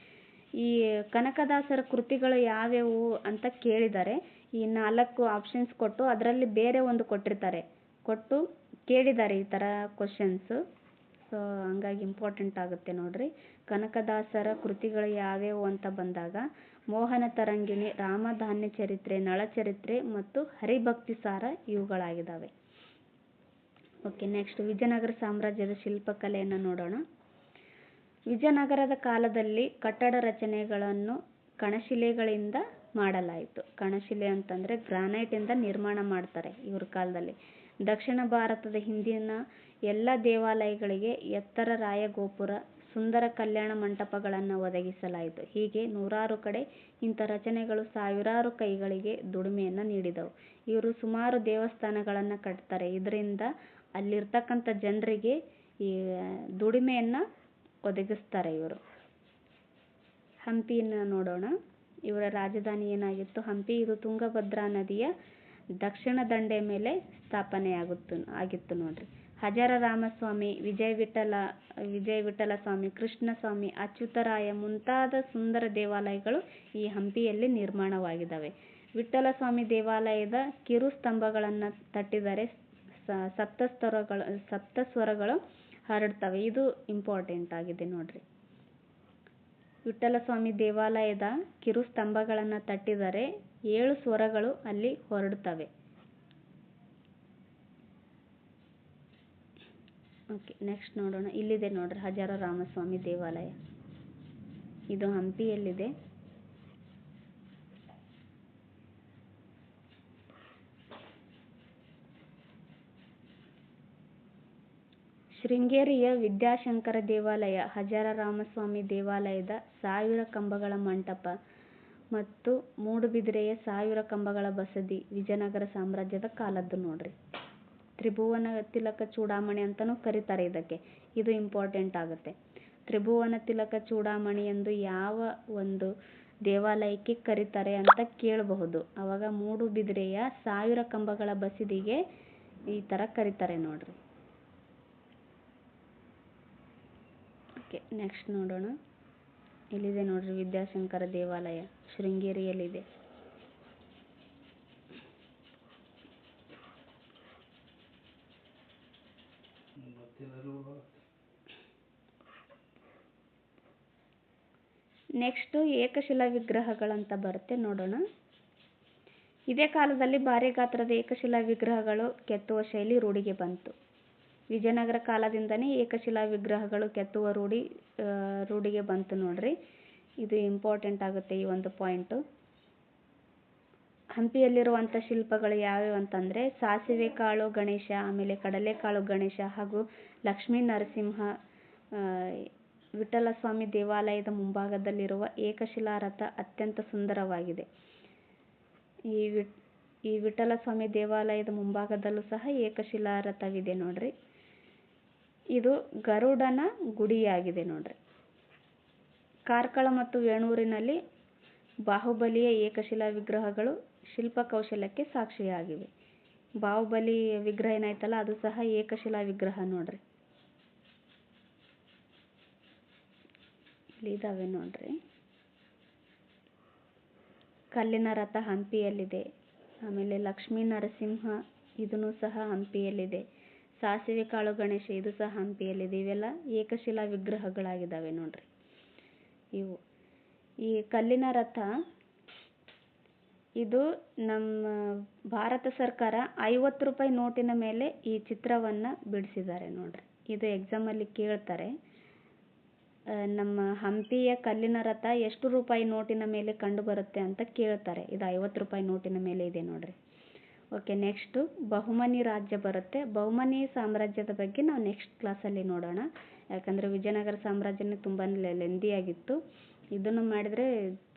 Speaker 1: ಈ ಕನಕದಾಸರ ಕೃತಿಗಳು ಯಾವ್ಯಾವು ಅಂತ ಕೇಳಿದ್ದಾರೆ. ಈ 4 ಆಪ್ಷನ್ಸ್ ಕೊಟ್ಟು ಅದರಲ್ಲಿ ಬೇರೆ ಒಂದು ಕೊಟ್ಟು ಕೇಳಿದ್ದಾರೆ ಈ ಥರ ಕ್ವಶನ್ಸು. ಸೊ ಹಂಗಾಗಿ ಇಂಪಾರ್ಟೆಂಟ್ ಆಗುತ್ತೆ ನೋಡ್ರಿ. ಕನಕದಾಸರ ಕೃತಿಗಳು ಯಾವ್ಯಾವು ಅಂತ ಬಂದಾಗ ಮೋಹನ ತರಂಗಿಣಿ, ರಾಮಧಾನ್ಯ ಚರಿತ್ರೆ, ನಳಚರಿತ್ರೆ ಮತ್ತು ಹರಿಭಕ್ತಿ ಸಾರ ಇವುಗಳಾಗಿದ್ದಾವೆ. ಓಕೆ, ನೆಕ್ಸ್ಟ್ ವಿಜಯನಗರ ಸಾಮ್ರಾಜ್ಯದ ಶಿಲ್ಪಕಲೆಯನ್ನು ನೋಡೋಣ. ವಿಜಯನಗರದ ಕಾಲದಲ್ಲಿ ಕಟ್ಟಡ ರಚನೆಗಳನ್ನು ಕಣಶಿಲೆಗಳಿಂದ ಮಾಡಲಾಯಿತು. ಕಣಶಿಲೆ ಅಂತಂದರೆ ಗ್ರಾನೈಟಿಂದ ನಿರ್ಮಾಣ ಮಾಡ್ತಾರೆ ಇವ್ರ ಕಾಲದಲ್ಲಿ. ದಕ್ಷಿಣ ಭಾರತದ ಹಿಂದಿನ ಎಲ್ಲ ದೇವಾಲಯಗಳಿಗೆ ಎತ್ತರ ರಾಯಗೋಪುರ, ಸುಂದರ ಕಲ್ಯಾಣ ಮಂಟಪಗಳನ್ನು ಒದಗಿಸಲಾಯಿತು. ಹೀಗೆ ನೂರಾರು ಕಡೆ ಇಂಥ ರಚನೆಗಳು ಸಾವಿರಾರು ಕೈಗಳಿಗೆ ದುಡಿಮೆಯನ್ನು ನೀಡಿದವು. ಇವರು ಸುಮಾರು ದೇವಸ್ಥಾನಗಳನ್ನು ಕಟ್ತಾರೆ. ಇದರಿಂದ ಅಲ್ಲಿರ್ತಕ್ಕಂಥ ಜನರಿಗೆ ಈ ದುಡಿಮೆಯನ್ನು ಒದಗಿಸ್ತಾರೆ ಇವರು. ಹಂಪಿಯನ್ನು ನೋಡೋಣ. ಇವರ ರಾಜಧಾನಿ ಏನಾಗಿತ್ತು? ಹಂಪಿ. ಇದು ತುಂಗಭದ್ರಾ ನದಿಯ ದಕ್ಷಿಣ ದಂಡೆ ಮೇಲೆ ಸ್ಥಾಪನೆ ಆಗಿತ್ತು ನೋಡ್ರಿ. ಹಜಾರ ರಾಮಸ್ವಾಮಿ, ವಿಜಯ ವಿಠಲ ಸ್ವಾಮಿ, ಕೃಷ್ಣಸ್ವಾಮಿ, ಅಚ್ಯುತರಾಯ ಮುಂತಾದ ಸುಂದರ ದೇವಾಲಯಗಳು ಈ ಹಂಪಿಯಲ್ಲಿ ನಿರ್ಮಾಣವಾಗಿದ್ದಾವೆ. ವಿಠಲಸ್ವಾಮಿ ದೇವಾಲಯದ ಕಿರು ಸ್ತಂಭಗಳನ್ನು ತಟ್ಟಿದರೆ ಸಪ್ತಸ್ವರಗಳು ಹರಡ್ತವೆ. ಇದು ಇಂಪಾರ್ಟೆಂಟ್ ಆಗಿದೆ ನೋಡ್ರಿ. ವಿಠಲಸ್ವಾಮಿ ದೇವಾಲಯದ ಕಿರು ಸ್ತಂಭಗಳನ್ನು ತಟ್ಟಿದರೆ 7 ಸ್ವರಗಳು ಅಲ್ಲಿ ಹೊರಡ್ತವೆ. ಓಕೆ, ನೆಕ್ಸ್ಟ್ ನೋಡೋಣ. ಇಲ್ಲಿದೆ ನೋಡ್ರಿ ಹಜಾರ ರಾಮಸ್ವಾಮಿ ದೇವಾಲಯ. ಇದು ಹಂಪಿಯಲ್ಲಿದೆ. ಶೃಂಗೇರಿಯ ವಿದ್ಯಾಶಂಕರ ದೇವಾಲಯ, ಹಜಾರ ರಾಮಸ್ವಾಮಿ ದೇವಾಲಯದ 1000 ಕಂಬಗಳ ಮಂಟಪ ಮತ್ತು ಮೂಡುಬಿದಿರೆಯ 1000 ಕಂಬಗಳ ಬಸದಿ ವಿಜಯನಗರ ಸಾಮ್ರಾಜ್ಯದ ಕಾಲದ್ದು ನೋಡ್ರಿ. ತ್ರಿಭುವನ ತಿಲಕ ಚೂಡಾಮಣಿ ಅಂತಲೂ ಕರೀತಾರೆ ಇದಕ್ಕೆ. ಇದು ಇಂಪಾರ್ಟೆಂಟ್ ಆಗುತ್ತೆ. ತ್ರಿಭುವನ ತಿಲಕ ಚೂಡಾಮಣಿ ಎಂದು ಯಾವ ಒಂದು ದೇವಾಲಯಕ್ಕೆ ಕರೀತಾರೆ ಅಂತ ಕೇಳಬಹುದು. ಅವಾಗ ಮೂಡುಬಿದಿರೆಯ 1000 ಕಂಬಗಳ ಬಸದಿಗೆ ಈ ಥರ ಕರೀತಾರೆ ನೋಡ್ರಿ. ಓಕೆ, ನೆಕ್ಸ್ಟ್ ನೋಡೋಣ. ಇಲ್ಲಿದೆ ನೋಡ್ರಿ ವಿದ್ಯಾಶಂಕರ ದೇವಾಲಯ, ಶೃಂಗೇರಿಯಲ್ಲಿದೆ. ನೆಕ್ಸ್ಟು ಏಕಶಿಲಾ ವಿಗ್ರಹಗಳಂತ ಬರುತ್ತೆ, ನೋಡೋಣ. ಇದೇ ಕಾಲದಲ್ಲಿ ಭಾರಿ ಗಾತ್ರದ ಏಕಶಿಲಾ ವಿಗ್ರಹಗಳು ಕೆತ್ತುವ ಶೈಲಿ ರೂಢಿಗೆ ಬಂತು. ವಿಜಯನಗರ ಕಾಲದಿಂದನೇ ಏಕಶಿಲಾ ವಿಗ್ರಹಗಳು ಕೆತ್ತುವ ರೂಢಿಗೆ ಬಂತು ನೋಡ್ರಿ. ಇದು ಇಂಪಾರ್ಟೆಂಟ್ ಆಗುತ್ತೆ ಈ ಒಂದು ಪಾಯಿಂಟು. ಹಂಪಿಯಲ್ಲಿರುವಂಥ ಶಿಲ್ಪಗಳು ಯಾವ್ಯಾವು ಅಂತಂದರೆ ಸಾಸಿವೆ ಕಾಳು ಗಣೇಶ, ಆಮೇಲೆ ಕಡಲೆಕಾಳು ಗಣೇಶ ಹಾಗೂ ಲಕ್ಷ್ಮೀ ನರಸಿಂಹ. ವಿಠಲಸ್ವಾಮಿ ದೇವಾಲಯದ ಮುಂಭಾಗದಲ್ಲಿರುವ ಏಕಶಿಲಾ ರಥ ಅತ್ಯಂತ ಸುಂದರವಾಗಿದೆ. ಈ ವಿಠಲಸ್ವಾಮಿ ದೇವಾಲಯದ ಮುಂಭಾಗದಲ್ಲೂ ಸಹ ಏಕಶಿಲಾ ರಥವಿದೆ ನೋಡ್ರಿ. ಇದು ಗರುಡನ ಗುಡಿಯಾಗಿದೆ ನೋಡ್ರಿ. ಕಾರ್ಕಳ ಮತ್ತು ವೇಣೂರಿನಲ್ಲಿ ಬಾಹುಬಲಿಯ ಏಕಶಿಲಾ ವಿಗ್ರಹಗಳು ಶಿಲ್ಪಕೌಶಲ್ಯಕ್ಕೆ ಸಾಕ್ಷಿಯಾಗಿವೆ. ಬಾಹುಬಲಿ ವಿಗ್ರಹ ಏನಾಯ್ತಲ್ಲ ಅದು ಸಹ ಏಕಶಿಲಾ ವಿಗ್ರಹ ನೋಡ್ರಿ. ಇಲ್ಲಿ ಇದಾವೆ ನೋಡ್ರಿ. ಕಲ್ಲಿನ ರಥ ಹಂಪಿಯಲ್ಲಿದೆ. ಆಮೇಲೆ ಲಕ್ಷ್ಮೀ ನರಸಿಂಹ ಇದನ್ನು ಸಹ ಹಂಪಿಯಲ್ಲಿದೆ. ಸಾಸಿವೆ ಕಾಳು ಗಣೇಶ ಇದು ಸಹ ಹಂಪಿಯಲ್ಲಿದೆ. ಇವೆಲ್ಲ ಏಕಶಿಲಾ ವಿಗ್ರಹಗಳಾಗಿದ್ದಾವೆ ನೋಡ್ರಿ. ಇವು ಈ ಕಲ್ಲಿನ ರಥ ಇದು ನಮ್ಮ ಭಾರತ ಸರ್ಕಾರ 50 ರೂಪಾಯಿ ನೋಟಿನ ಮೇಲೆ ಈ ಚಿತ್ರವನ್ನು ಬಿಡಿಸಿದ್ದಾರೆ ನೋಡ್ರಿ. ಇದು ಎಕ್ಸಾಮಲ್ಲಿ ಕೇಳ್ತಾರೆ. ನಮ್ಮ ಹಂಪಿಯ ಕಲ್ಲಿನ ರಥ ಎಷ್ಟು ರೂಪಾಯಿ ನೋಟಿನ ಮೇಲೆ ಕಂಡು ಬರುತ್ತೆ ಅಂತ ಕೇಳ್ತಾರೆ. ಇದು 50 ರೂಪಾಯಿ ನೋಟಿನ ಮೇಲೆ ಇದೆ ನೋಡ್ರಿ. ಓಕೆ, ನೆಕ್ಸ್ಟು ಬಹುಮನಿ ರಾಜ್ಯ ಬರುತ್ತೆ. ಬಹುಮನಿ ಸಾಮ್ರಾಜ್ಯದ ಬಗ್ಗೆ ನಾವು ನೆಕ್ಸ್ಟ್ ಕ್ಲಾಸಲ್ಲಿ ನೋಡೋಣ. ಯಾಕಂದರೆ ವಿಜಯನಗರ ಸಾಮ್ರಾಜ್ಯನೇ ತುಂಬ ಲೆಂದಿಯಾಗಿತ್ತು. ಇದನ್ನು ಮಾಡಿದರೆ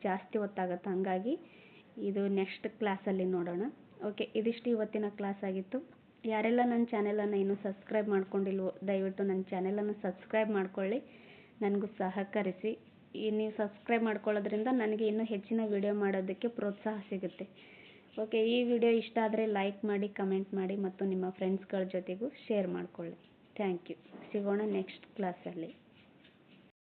Speaker 1: ಜಾಸ್ತಿ ಹೊತ್ತಾಗುತ್ತೆ, ಹಾಗಾಗಿ ಇದು ನೆಕ್ಸ್ಟ್ ಕ್ಲಾಸಲ್ಲಿ ನೋಡೋಣ. ಓಕೆ, ಇದಿಷ್ಟು ಇವತ್ತಿನ ಕ್ಲಾಸ್ ಆಗಿತ್ತು. ಯಾರೆಲ್ಲ ನನ್ನ ಚಾನೆಲನ್ನು ಇನ್ನೂ ಸಬ್ಸ್ಕ್ರೈಬ್ ಮಾಡ್ಕೊಂಡಿಲ್ವೋ ದಯವಿಟ್ಟು ನನ್ನ ಚಾನೆಲನ್ನು ಸಬ್ಸ್ಕ್ರೈಬ್ ಮಾಡ್ಕೊಳ್ಳಿ, ನನಗೂ ಸಹಕರಿಸಿ. ನೀವು ಸಬ್ಸ್ಕ್ರೈಬ್ ಮಾಡ್ಕೊಳ್ಳೋದ್ರಿಂದ ನನಗೆ ಇನ್ನೂ ಹೆಚ್ಚಿನ ವಿಡಿಯೋ ಮಾಡೋದಕ್ಕೆ ಪ್ರೋತ್ಸಾಹ ಸಿಗುತ್ತೆ. ಓಕೆ, ಈ ವಿಡಿಯೋ ಇಷ್ಟ ಆದರೆ ಲೈಕ್ ಮಾಡಿ, ಕಮೆಂಟ್ ಮಾಡಿ ಮತ್ತು ನಿಮ್ಮ ಫ್ರೆಂಡ್ಸ್ಗಳ ಜೊತೆಗೂ ಶೇರ್ ಮಾಡಿಕೊಳ್ಳಿ. Thank you. ಸಿಗೋಣ ನೆಕ್ಸ್ಟ್ ಕ್ಲಾಸಲ್ಲಿ.